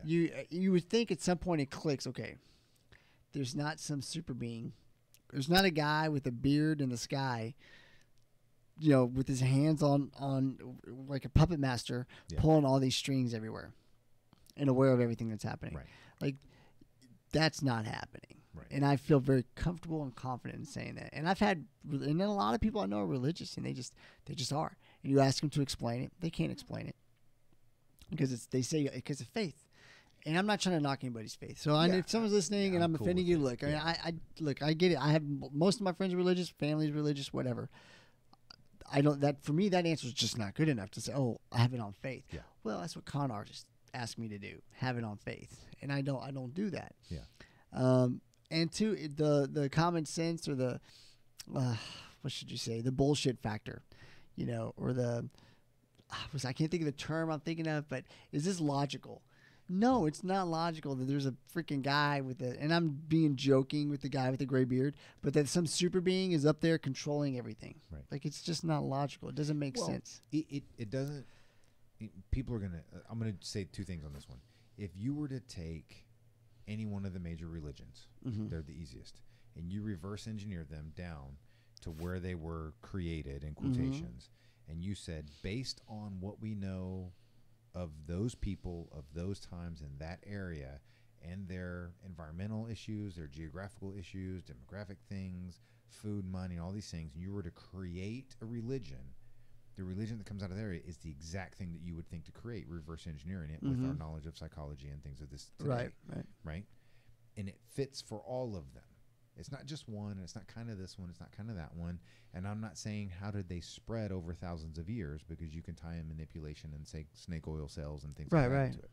Yeah. You would think at some point it clicks. Okay, there's not some super being. There's not a guy with a beard in the sky, you know, with his hands on like a puppet master, pulling all these strings everywhere and aware of everything that's happening. Right. Like, that's not happening. Right. And I feel very comfortable and confident in saying that. And and then a lot of people I know are religious, and they just are. And you ask them to explain it, they can't explain it because they say because of faith. And I'm not trying to knock anybody's faith. So if someone's listening and I'm cool offending you, look, I get it. I have most of my friends are religious, family's religious, whatever. For me, that answer is just not good enough to say, oh, I have it on faith. Yeah. Well, that's what con artists ask me to do, have it on faith, and I don't do that. Yeah. And two, the common sense or the what should you say, the bullshit factor, you know, or I can't think of the term I'm thinking of, but is this logical? No, it's not logical that there's a freaking guy and I'm being joking with the guy with the gray beard, but that some super being is up there controlling everything. Right. Like, it's just not logical. It doesn't make sense. It doesn't. People are I'm gonna say two things on this one. If you were to take any one of the major religions, they're the easiest, and you reverse engineer them down to where they were created in quotations, and you said, based on what we know of those people of those times in that area and their environmental issues, their geographical issues, demographic things, food, money, all these things, and you were to create a religion, the religion that comes out of there is the exact thing that you would think to create, reverse engineering it with our knowledge of psychology and things of this today. Right. And it fits for all of them. It's not just one, it's not kind of this one, it's not kind of that one. And I'm not saying how did they spread over thousands of years, because you can tie in manipulation and say snake oil cells and things like that into it.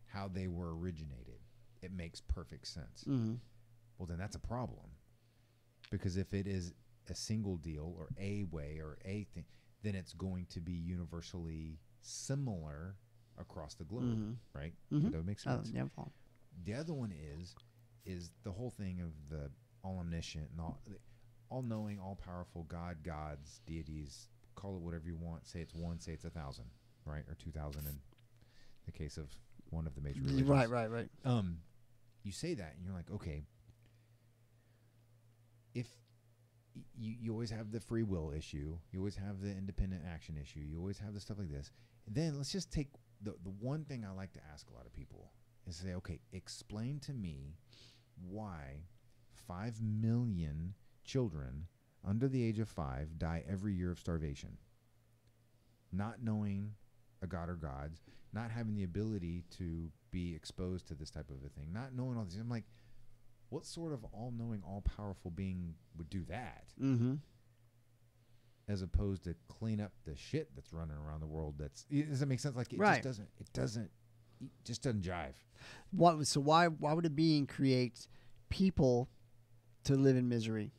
How they were originated. It makes perfect sense. Well, then that's a problem. Because if it is a single deal or a way or a thing, then it's going to be universally similar across the globe, right? That would make sense. The other one is the whole thing of the all-omniscient and all-knowing, all-powerful gods, deities, call it whatever you want. Say it's one, say it's 1,000, right? Or 2,000 in the case of one of the major religions. Right. You say that and you're like, okay, if you always have the free will issue, you always have the independent action issue, you always have the stuff like this, then let's just take the one thing I like to ask a lot of people is say, okay, explain to me why 5 million children under the age of 5 die every year of starvation, not knowing a god or gods, not having the ability to be exposed to this type of a thing, not knowing all these. I'm like, what sort of all-knowing, all-powerful being would do that? As opposed to clean up the shit that's running around the world. Does that make sense? Like, it just doesn't jive. So why would a being create people to live in misery?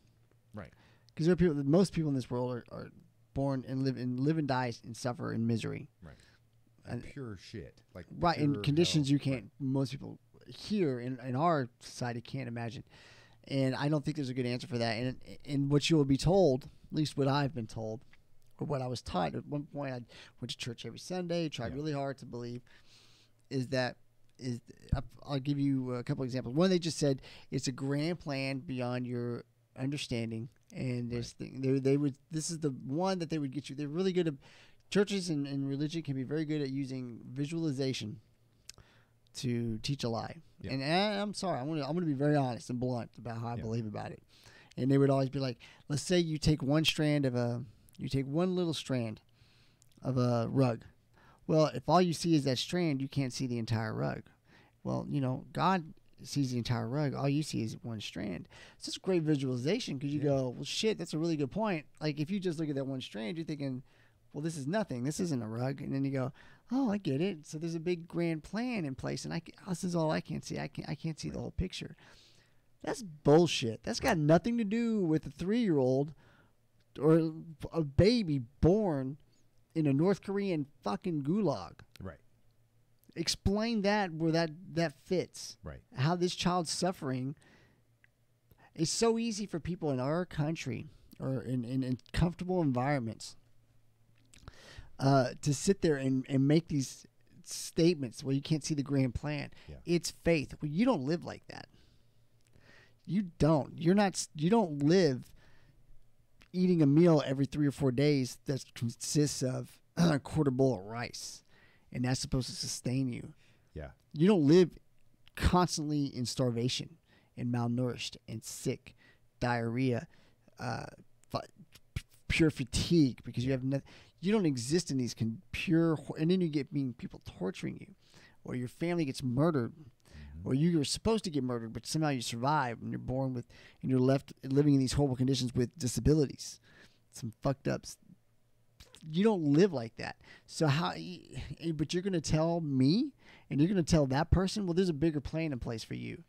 Right. Because most people in this world are born and live and die and suffer in misery. Right. And pure shit. Like, right, in conditions you can't. Most people here in our society can't imagine. And I don't think there's a good answer for that. And what you will be told, at least what I've been told, or what I was taught at one point, I went to church every Sunday, tried really hard to believe, I'll give you a couple examples. One, they just said it's a grand plan beyond your understanding, and this is the one that they would get you. They're really good at churches and religion can be very good at using visualization to teach a lie. Yep. And I'm sorry, I'm gonna be very honest and blunt about how I believe about it. And they would always be like, let's say you take one strand of a You take one little strand of a rug. Well, if all you see is that strand, you can't see the entire rug. Well, God sees the entire rug. All you see is one strand. It's just a great visualization because you go, well, shit, that's a really good point. Like, if you just look at that one strand, you're thinking, well, this is nothing. This isn't a rug. And then you go, oh, I get it. So there's a big grand plan in place, and this is all I can't see. I can't see the whole picture. That's bullshit. That's got nothing to do with a 3-year-old or a baby born in a North Korean fucking gulag. Right. Explain that where that fits. Right. How this child's suffering is so easy for people in our country or in comfortable environments to sit there and make these statements. Well, you can't see the grand plan. Yeah. It's faith. Well, you don't live like that. You don't. You don't live eating a meal every 3 or 4 days that consists of a quarter bowl of rice, and that's supposed to sustain you. Yeah. You don't live constantly in starvation and malnourished and sick, diarrhea, pure fatigue because you have nothing. You don't exist in these and then you get people torturing you, or your family gets murdered. Or you were supposed to get murdered, but somehow you survive, and you're born with, and you're left living in these horrible conditions with disabilities, some fucked ups. You don't live like that. So but you're going to tell me, and you're going to tell that person, well, there's a bigger plan in place for you.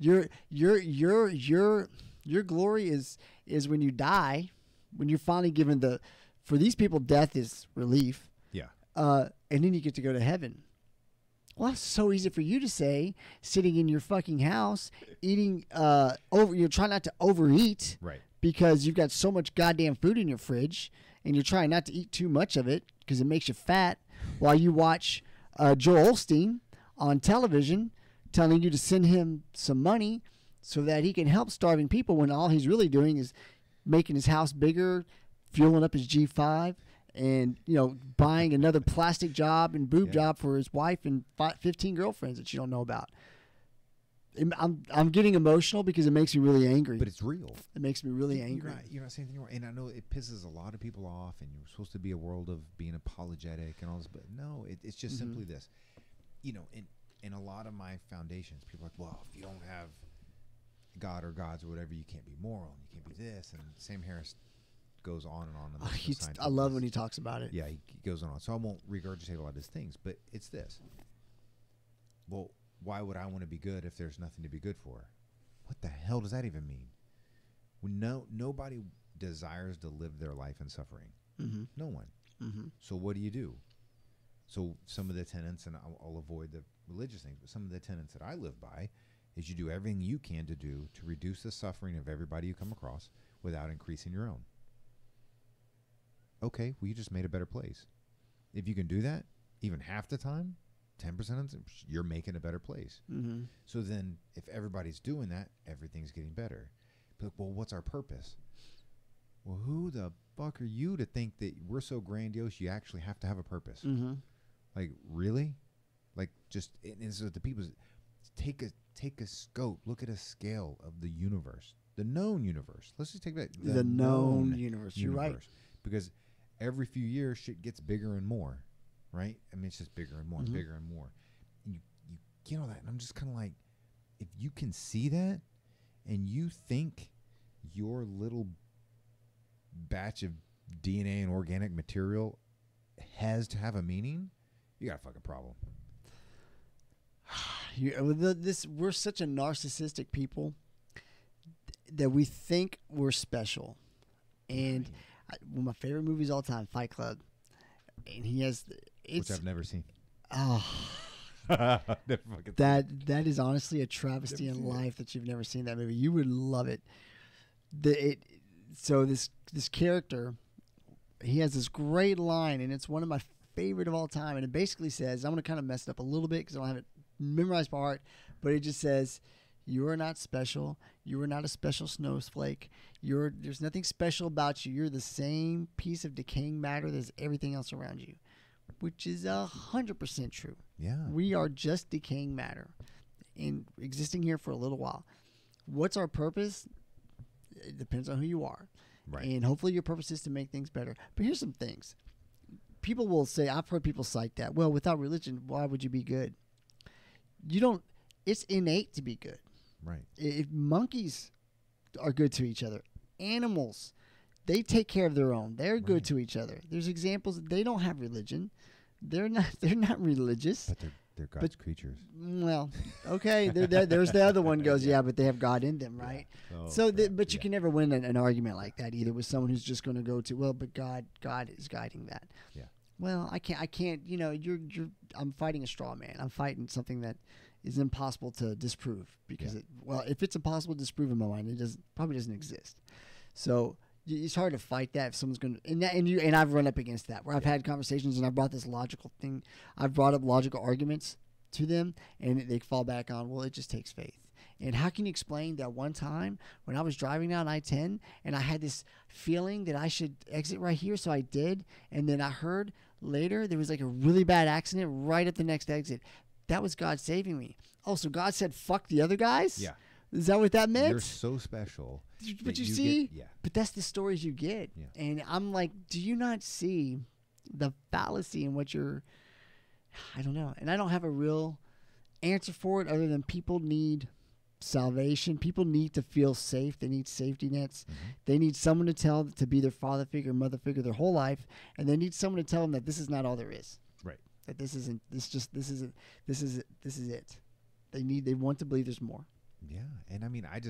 Your glory is when you die, when you're finally given for these people, death is relief. Yeah. And then you get to go to heaven. Well, that's so easy for you to say, sitting in your fucking house, eating you're trying not to overeat, right? Because you've got so much goddamn food in your fridge, and you're trying not to eat too much of it because it makes you fat. While you watch Joel Osteen on television, telling you to send him some money so that he can help starving people, when all he's really doing is making his house bigger, fueling up his G5. And, buying another plastic job and boob job for his wife and 15 girlfriends that you don't know about. I'm getting emotional because it makes me really angry. But it's real. It makes me really angry. You're not saying anything wrong. And I know it pisses a lot of people off, and you're supposed to be a world of being apologetic and all this. But no, it's just simply this. In a lot of my foundations, people are like, well, if you don't have God or gods or whatever, you can't be moral. And you can't be this. And Sam Harris goes on and on. I love when he talks about it. Yeah, he goes on. So I won't regurgitate a lot of his things, but it's this. Well, why would I want to be good if there's nothing to be good for? What the hell does that even mean? Nobody desires to live their life in suffering. Mm-hmm. No one. Mm-hmm. So what do? So some of the tenets, and I'll avoid the religious things, but some of the tenets that I live by is you do everything you can to reduce the suffering of everybody you come across without increasing your own. Okay, well, you just made a better place. If you can do that, even half the time, 10% of the time, you're making a better place. Mm-hmm. So then if everybody's doing that, everything's getting better. But, well, what's our purpose? Well, who the fuck are you to think that we're so grandiose you actually have to have a purpose? Mm-hmm. Like, really? Like, just, and so the people, take a scope, look at a scale of the universe, the known universe. Let's just take that. The known universe. You're right. Because every few years, shit gets bigger and more, right? I mean, it's just bigger and more and bigger and more. And you get all that, and I'm just kind of like, if you can see that, and you think your little batch of DNA and organic material has to have a meaning, you got a fucking problem. We're such a narcissistic people that we think we're special, and. Right. One of my favorite movies all time, Fight Club, and which I've never seen. Oh, that is honestly a travesty in life that you've never seen that movie. You would love it. So this character, he has this great line, and it's one of my favorite of all time, and it basically says, I'm going to kind of mess it up a little bit because I don't have it memorized by heart, but it just says, you are not special. You are not a special snowflake. There's nothing special about you. You're the same piece of decaying matter as everything else around you, which is 100% true. Yeah. We are just decaying matter and existing here for a little while. What's our purpose? It depends on who you are. Right. And hopefully your purpose is to make things better. But here's some things. People will say, I've heard people cite that, well, without religion, why would you be good? You don't, it's innate to be good. Right. If monkeys are good to each other, animals, they take care of their own. They're good to each other. There's examples. They don't have religion. They're not religious. But they're God's creatures. Well, okay. There's the other one goes, yeah, but they have God in them, right? Yeah. Oh, So, but you can never win an argument like that either with someone who's just going to go to, well, but God is guiding that. Yeah. Well, I can't. You know, I'm fighting a straw man. I'm fighting something that is impossible to disprove because if it's impossible to disprove in my mind, it probably doesn't exist. So it's hard to fight that if someone's going to, and I've run up against that where I've had conversations and I've brought this logical thing. I've brought up logical arguments to them and they fall back on, well, it just takes faith. And how can you explain that one time when I was driving down I-10 and I had this feeling that I should exit right here, so I did, and then I heard later there was like a really bad accident right at the next exit. That was God saving me. Oh, so God said, fuck the other guys? Yeah. Is that what that meant? You're so special. But you see? Yeah. But that's the stories you get. Yeah. And I'm like, do you not see the fallacy in what you're... I don't know. And I don't have a real answer for it other than people need salvation. People need to feel safe. They need safety nets. Mm-hmm. They need someone to be their father figure, mother figure their whole life. And they need someone to tell them that this is not all there is. Right. That this is it. They want to believe there's more. Yeah, and I mean, I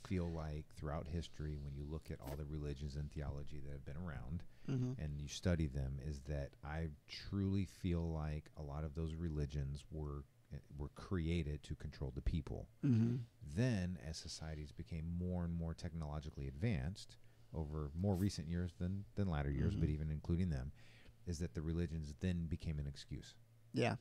feel like throughout history, when you look at all the religions and theology that have been around, and you study them, is that I truly feel like a lot of those religions were created to control the people. Then, as societies became more and more technologically advanced over more recent years than latter years, but even including them, is that the religions then became an excuse. Yeah.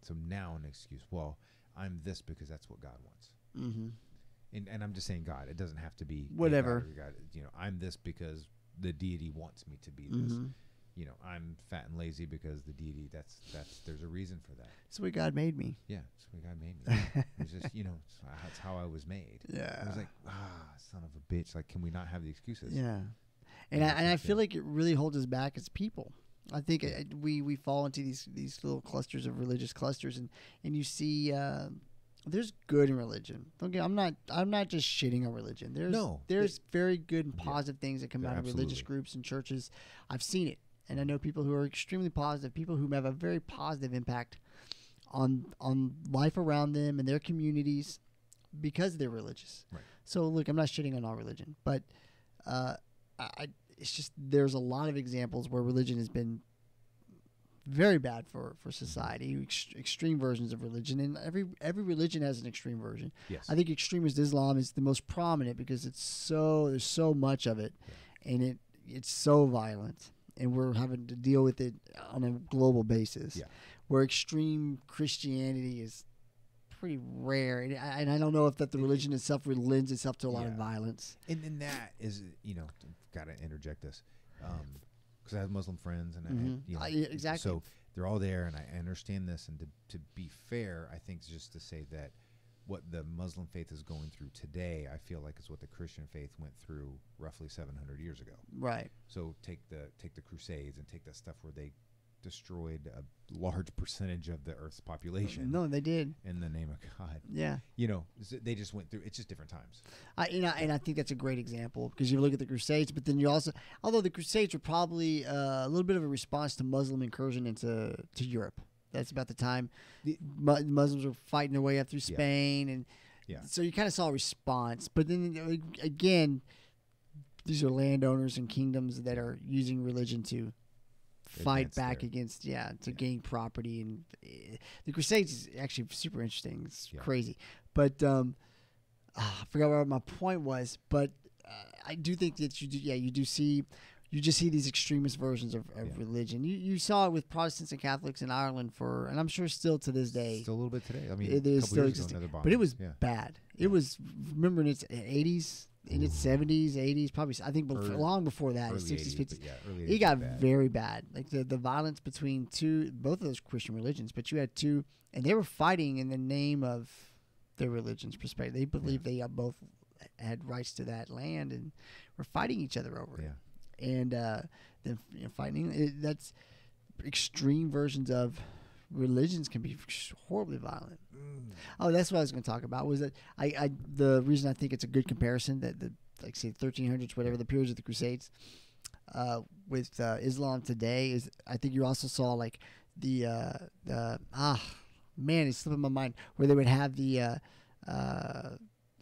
So now an excuse. Well, I'm this because that's what God wants. And I'm just saying God. It doesn't have to be whatever. God. You know, I'm this because the deity wants me to be this. You know, I'm fat and lazy because the deity. That's there's a reason for that. That's the way God made me. Yeah, that's the way God made me. It was just that's how I was made. Yeah. I was like, son of a bitch. Like, can we not have the excuses? Yeah. And I feel like it really holds us back as people. I think we fall into these little clusters of religious clusters, and you see. There's good in religion. Okay, I'm not just shitting on religion. There's very good and positive things that come out of religious groups and churches. I've seen it, and I know people who are extremely positive, people who have a very positive impact on life around them and their communities because they're religious. Right. So look, I'm not shitting on all religion, but it's just there's a lot of examples where religion has been very bad for society, extreme versions of religion, and every religion has an extreme version. Yes. I think extremist Islam is the most prominent because there's so much of it, and it's so violent, and we're having to deal with it on a global basis. Yeah. Where extreme Christianity is pretty rare, and I don't know if that the religion itself lends itself to a lot of violence. And that is, got to interject this. Because I have Muslim friends, and exactly. So they're all there, and I understand this. And to be fair, I think just to say that what the Muslim faith is going through today, I feel like is what the Christian faith went through roughly 700 years ago. Right. So take the Crusades and take that stuff where they destroyed a large percentage of the Earth's population. No, they did in the name of God. Yeah. They just went through. It's just different times. And I think that's a great example because you look at the Crusades, but then you also, although the Crusades were probably a little bit of a response to Muslim incursion into Europe. That's about the time Muslims were fighting their way up through Spain, and so you kind of saw a response. But then again, these are landowners and kingdoms that are using religion to fight back against to gain property, and the Crusades is actually super interesting. It's crazy, but I forgot what my point was. But I do think that you just see these extremist versions of religion. You saw it with Protestants and Catholics in Ireland and I'm sure still to this day. Still a little bit today. I mean, it is still existing, but it was bad. It was, remember, in its 80s. In its 70s, 80s, probably, I think long before that, 60s, 50s, it got very bad. Like the violence between both of those Christian religions, but you had two, and they were fighting in the name of their religion's perspective. They believed they both had rights to that land and were fighting each other over it. And then fighting. That's extreme versions of religions can be horribly violent. Oh, that's what I was going to talk about. Was that the reason I think it's a good comparison that like say 1300s, whatever the periods of the Crusades, with Islam today is I think you also saw like man, it's slipping my mind where they would have the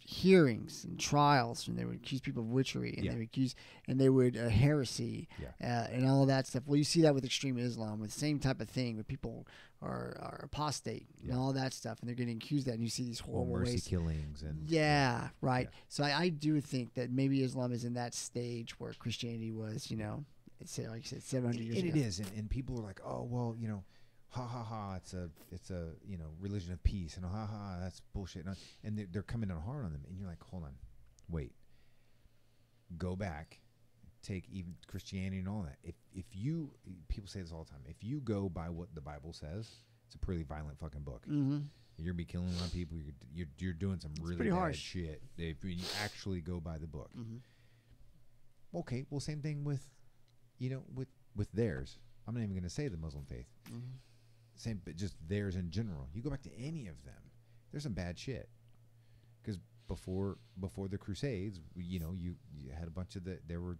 hearings and trials, and they would accuse people of witchery, and they would heresy, and all of that stuff. Well, you see that with extreme Islam, with the same type of thing, where people are apostate and all that stuff, and they're getting accused of that, and you see these horrible mercy ways. killings and right. So I do think that maybe Islam is in that stage where Christianity was, it's like you said, 700 years ago. It is, and people are like, oh well, ha ha ha, it's a religion of peace, and ha ha, that's bullshit, and they're coming down hard on them, and you're like, hold on, wait, go back, take even Christianity and all that. If you people say this all the time, if you go by what the Bible says, it's a pretty violent fucking book. Mm-hmm. You're gonna be killing a lot of people. You're doing some really bad harsh shit if you actually go by the book. Mm-hmm. Okay, well, same thing with with theirs. I'm not even gonna say the Muslim faith. Mm-hmm. Same, but just theirs in general. You go back to any of them, there's some bad shit. Because before the Crusades, you had a bunch of there were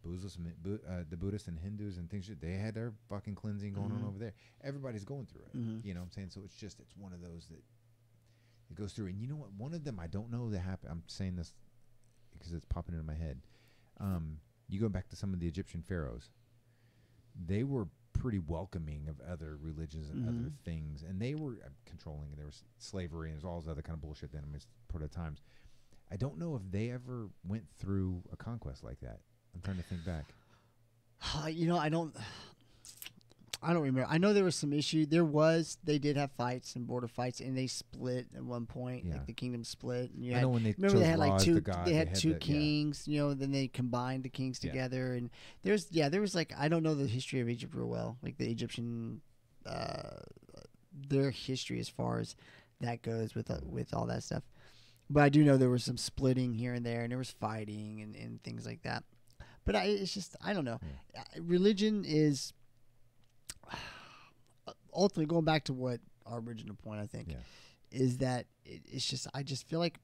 the Buddhists and Hindus and things. They had their fucking cleansing going on over there. Everybody's going through it. You know what I'm saying? So it's one of those that it goes through. And you know what? One of them I don't know that happened. I'm saying this because it's popping into my head. You go back to some of the Egyptian pharaohs. They were pretty welcoming of other religions and other things, and they were controlling. There was slavery and there's all this other kind of bullshit then part of the times. I don't know if they ever went through a conquest like that. I'm trying to think back. I don't remember. I know there was some issue. They did have fights and border fights, and they split at one point. Yeah. Like the kingdom split. And I know when they had like two. God, they had two kings. Then they combined the kings together. And there was like, I don't know the history of Egypt real well, like the Egyptian, their history as far as that goes with all that stuff. But I do know there was some splitting here and there, and there was fighting and things like that. But it's just, I don't know. Yeah. Religion is ultimately going back to what our original point, I think, is that it's just, I just feel like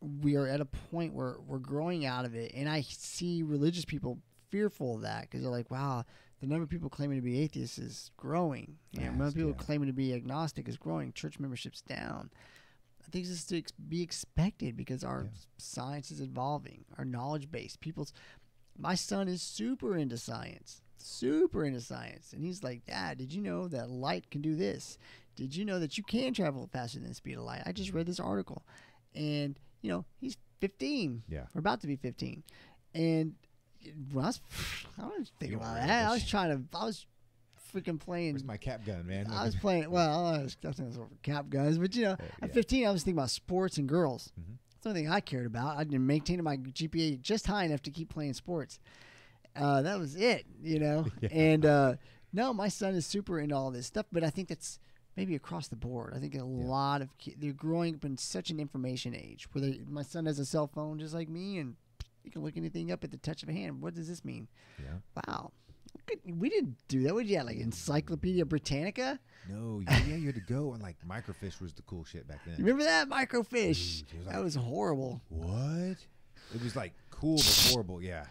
we are at a point where we're growing out of it. And I see religious people fearful of that because they're like, wow, the number of people claiming to be atheists is growing. The number of people claiming to be agnostic is growing. Church membership's down. I think this is to be expected because our science is evolving, our knowledge base. My son is super into science. And he's like, Dad, did you know that light can do this? Did you know that you can travel faster than the speed of light? I just read this article. And, he's 15. Yeah. We're about to be 15. And when I was thinking about that. I was freaking playing. Where's my cap gun, man? I was playing, I was over cap guns. But, at 15, I was thinking about sports and girls. Mm-hmm. That's the only thing I cared about. I didn't maintain my GPA just high enough to keep playing sports. That was it, And no, my son is super into all this stuff, but I think that's maybe across the board. I think a lot of kids, they're growing up in such an information age where my son has a cell phone just like me, and you can look anything up at the touch of a hand. What does this mean? Yeah. Wow. We didn't do that. What did you have, like Encyclopedia Britannica? No, you had to go, and like microfiche was the cool shit back then. Remember that microfiche? That was horrible. What? It was like cool but horrible. Yeah.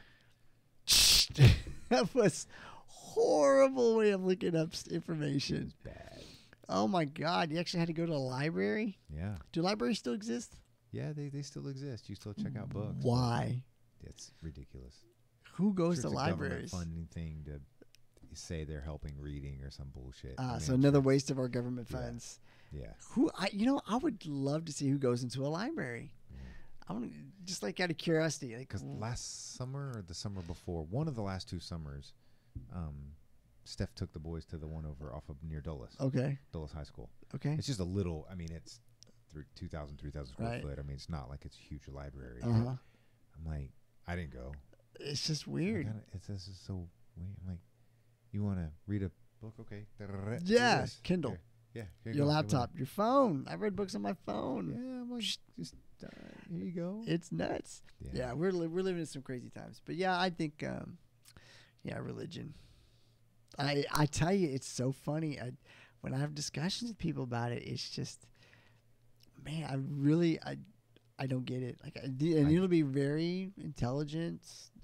That was horrible way of looking up information. It was bad. Oh my God! You actually had to go to a library. Yeah. Do libraries still exist? Yeah, they still exist. You still check out books. Why? It's ridiculous. Who goes to libraries? It's a government funding thing to say they're helping reading or some bullshit. So another waste of our government funds. Yeah. I would love to see who goes into a library. I want just like out of curiosity, because last summer or the summer before, one of the last 2 summers, Steph took the boys to the one over off of near Dulles. Okay. Dulles High School. Okay. It's just a little. I mean, it's 2,000, 3,000 square foot. I mean, it's not like it's a huge library. I'm like, I didn't go. It's just weird. This is so weird. I'm like, you want to read a book? Okay. Yeah. Kindle. Here. Yeah. Your laptop, your phone. I read books on my phone. Yeah. I'm like, just Here you go. It's nuts. Yeah, we're living in some crazy times. But yeah, I think religion. I tell you, it's so funny. When I have discussions with people about it, it's just, man, I don't get it. Like, and it'll be very intelligent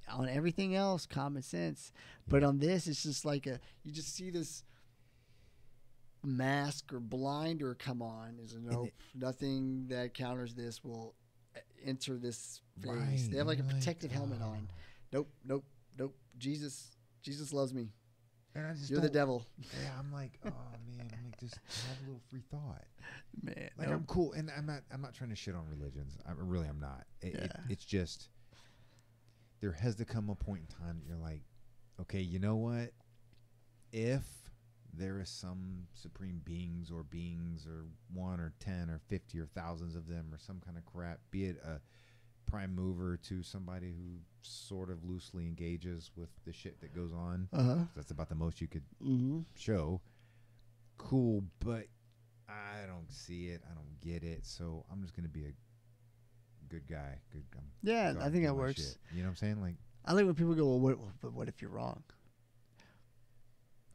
on everything else, common sense, but on this, it's just like you just see this mask or blinder come on. Is nothing that counters this will enter this phase. Right, they have like a protective helmet on. Nope. Jesus loves me. And I just You're the devil. Yeah, I'm like, oh man, I'm like, just have a little free thought. Man, like I'm cool, and I'm not trying to shit on religions. I'm not. It's just there has to come a point in time that you're like, okay, you know what? If there is some supreme beings or 1 or 10 or 50 or thousands of them or some kind of crap, be it a prime mover to somebody who sort of loosely engages with the shit that goes on. That's about the most you could show. Cool, but I don't see it. I don't get it. So I'm just going to be a good guy. I think that works. Shit. You know what I'm saying? Like, I like when people go, well, what if you're wrong?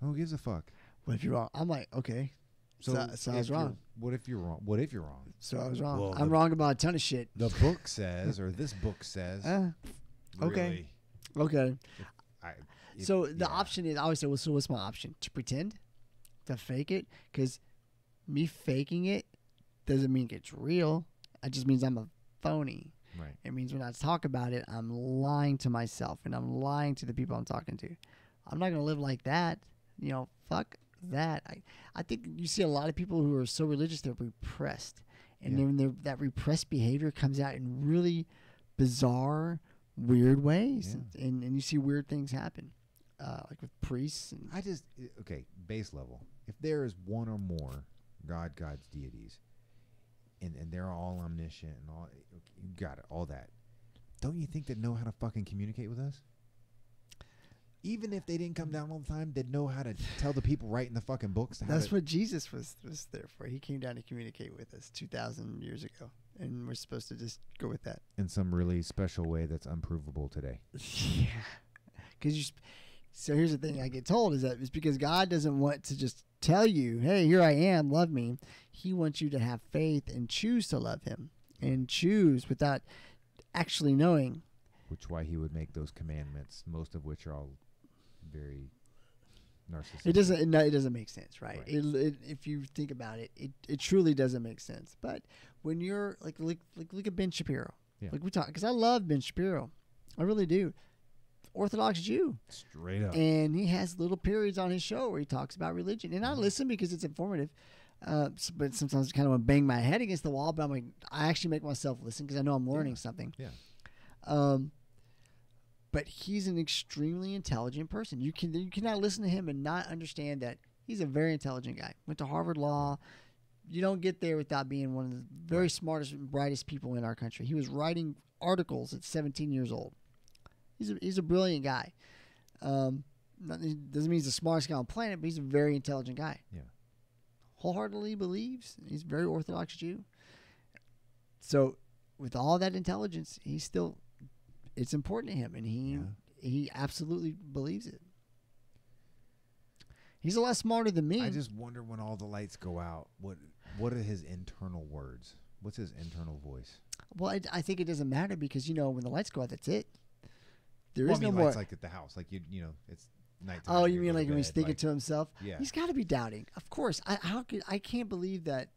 Who gives a fuck? What if you're wrong? I'm like, okay. So I was wrong. What if you're wrong? What if you're wrong? So I was wrong. Well, I'm wrong about a ton of shit. The book says, or this book says. Okay. Really, okay. So the option is, I always say, well, so what's my option? To pretend? To fake it? Because me faking it doesn't mean it's real. It just means I'm a phony. Right. It means when I talk about it, I'm lying to myself and I'm lying to the people I'm talking to. I'm not going to live like that. Fuck that. I think you see a lot of people who are so religious, they're repressed. And then that repressed behavior comes out in really bizarre, weird ways. Yeah. And you see weird things happen. Like with priests. And base level. If there is one or more God's deities, and they're all omniscient and all, you got it, all that. Don't you think they know how to fucking communicate with us? Even if they didn't come down all the time, they'd know how to tell the people right in the fucking books. That's what Jesus was there for. He came down to communicate with us 2,000 years ago, and we're supposed to just go with that. In some really special way that's unprovable today. Yeah. So here's the thing I get told is that it's because God doesn't want to just tell you, hey, here I am, love me. He wants you to have faith and choose to love him and choose without actually knowing. Which why he would make those commandments, most of which are all very narcissistic. It doesn't make sense, right? If you think about it, it truly doesn't make sense. But when you're like look at Ben Shapiro. Yeah. Like we talk, because I love Ben Shapiro. I really do. Orthodox Jew. Straight up. And he has little periods on his show where he talks about religion. And I listen because it's informative. But sometimes I kind of want to bang my head against the wall. But I'm like, I actually make myself listen because I know I'm learning something. Yeah. But he's an extremely intelligent person. You cannot listen to him and not understand that he's a very intelligent guy. Went to Harvard Law. You don't get there without being one of the very smartest and brightest people in our country. He was writing articles at 17 years old. He's a brilliant guy. Doesn't mean he's the smartest guy on the planet, but he's a very intelligent guy. Yeah. Wholeheartedly believes. He's a very Orthodox Jew. So with all that intelligence, it's important to him, and he absolutely believes it. He's a lot smarter than me. I just wonder when all the lights go out, what are his internal words? What's his internal voice? Well, I think it doesn't matter because when the lights go out, that's it. There is no lights more. Like at the house, like it's nighttime. Oh, you mean like when he's thinking to himself? Yeah. He's got to be doubting. Of course. I can't believe that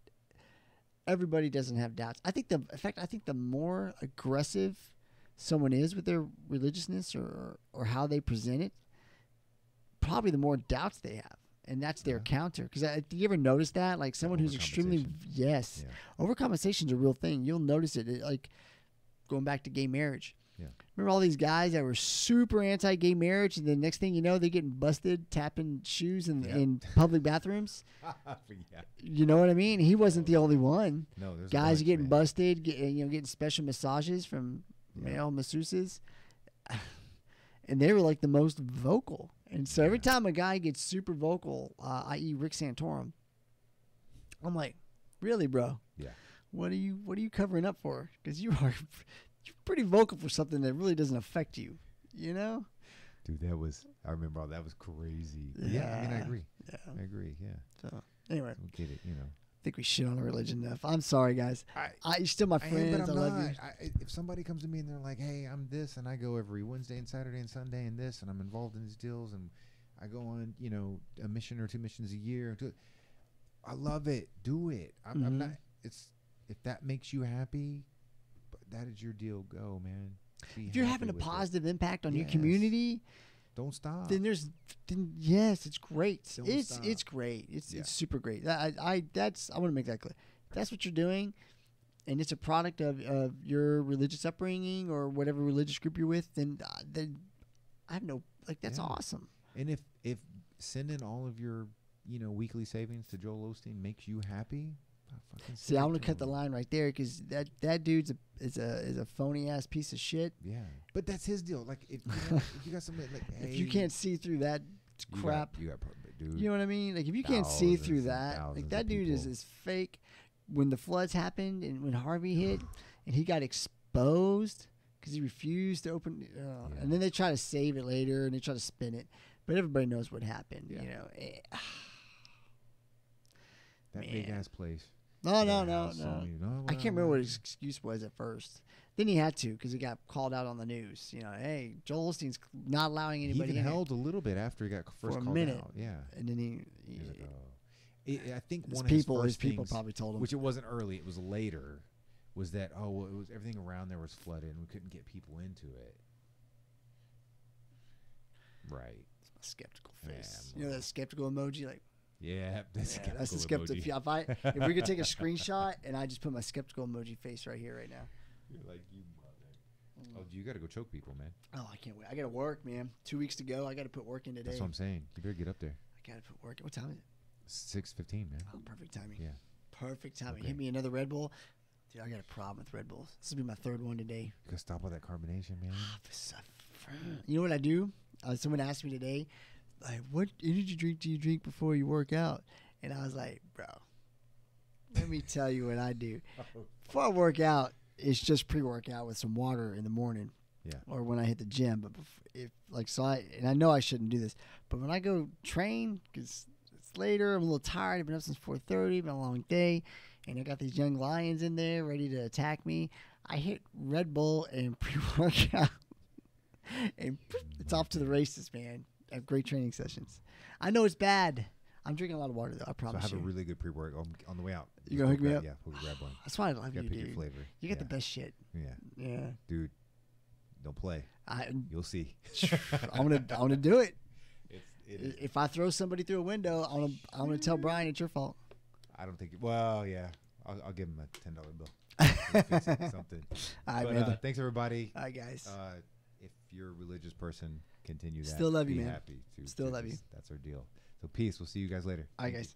everybody doesn't have doubts. I think the more aggressive someone is with their religiousness or how they present it, probably the more doubts they have. And that's their counter. Because do you ever notice that? Like someone who's extremely, overcompensation is a real thing. You'll notice it. Like going back to gay marriage. Yeah. Remember all these guys that were super anti-gay marriage, and the next thing you know, they're getting busted tapping shoes in public bathrooms? You know what I mean? He wasn't the only one. No, there's guys are getting busted, getting special massages from male masseuses. And they were like the most vocal. And so every time a guy gets super vocal, i.e. Rick Santorum, I'm like, really, bro? Yeah. What are you covering up for? Because you're pretty vocal for something that really doesn't affect you. You know? Dude, I remember all that was crazy. Yeah, I mean, I agree. Yeah. I agree, yeah. So, anyway. We'll get it, you know. I think we shit on a religion enough. I'm sorry, guys. You're still my friends. I love you. If somebody comes to me and they're like, hey, I'm this, and I go every Wednesday and Saturday and Sunday and this, and I'm involved in these deals, and I go on, you know, a mission or 2 missions a year. I love it. Do it. I'm not. If that makes you happy, but that is your deal. Go, man. If you're having a positive impact on your community, don't stop. Then yes, it's great. It's great. It's super great. I want to make that clear. That's what you're doing, and it's a product of your religious upbringing or whatever religious group you're with. Then I have no that's awesome. And if sending all of your weekly savings to Joel Osteen makes you happy. See, I want to cut the line right there because that dude's is a phony ass piece of shit. Yeah, but that's his deal. Like if you got somebody like, hey, if you can't see through that crap, you got dude. You know what I mean? Like if you can't see through that, like that dude is fake. When the floods happened and when Harvey hit, and he got exposed because he refused to open, and then they try to save it later and they try to spin it, but everybody knows what happened. Yeah. You know, that big ass place. No. I can't remember what his excuse was at first. Then he had to because he got called out on the news. You know, hey, Joel Osteen's not allowing anybody. He even held a little bit after he got first called out. Yeah, and then I think his people probably told him, which it wasn't early, it was later. Was that it was everything around there was flooded and we couldn't get people into it. Right. It's my skeptical face. You know that skeptical emoji, like. Yeah, that's the skeptical. If we could take a screenshot and I just put my skeptical emoji face right here, right now. You're like, you mother. Oh, you got to go choke people, man. Oh, I can't wait. I got to work, man. 2 weeks to go. I got to put work in today. That's what I'm saying. You better get up there. I got to put work. What time is it? 6:15, man. Oh, perfect timing. Yeah. Perfect timing. Okay. Hit me another Red Bull. Dude, I got a problem with Red Bulls. This will be my third one today. You got to stop all that carbonation, man. You know what I do? Someone asked me today, like, what energy drink do you drink before you work out? And I was like, bro, let me tell you what I do. Before I work out, it's just pre-workout with some water in the morning. Yeah. Or when I hit the gym. But I know I shouldn't do this, but when I go train, because it's later, I'm a little tired. I've been up since 4:30, been a long day, and I got these young lions in there ready to attack me. I hit Red Bull and pre-workout, and it's off to the races, man. I have great training sessions. I know it's bad. I'm drinking a lot of water, though. I promise you. So I have a really good pre-work on the way out. You gonna hook me up? Yeah, we'll grab one. That's why I love you, dude. Your flavor. You got the best shit. Yeah. Dude, don't play. You'll see. I'm gonna do it. If I throw somebody through a window, I'm gonna tell Brian it's your fault. I don't think. Well, yeah. I'll give him a $10 bill. Fix something. All right, man. Thanks everybody. All right, guys. If you're a religious person, continue that. Still love you, Be man. happy to. Still love you. That's our deal. So peace. We'll see you guys later. All right, guys.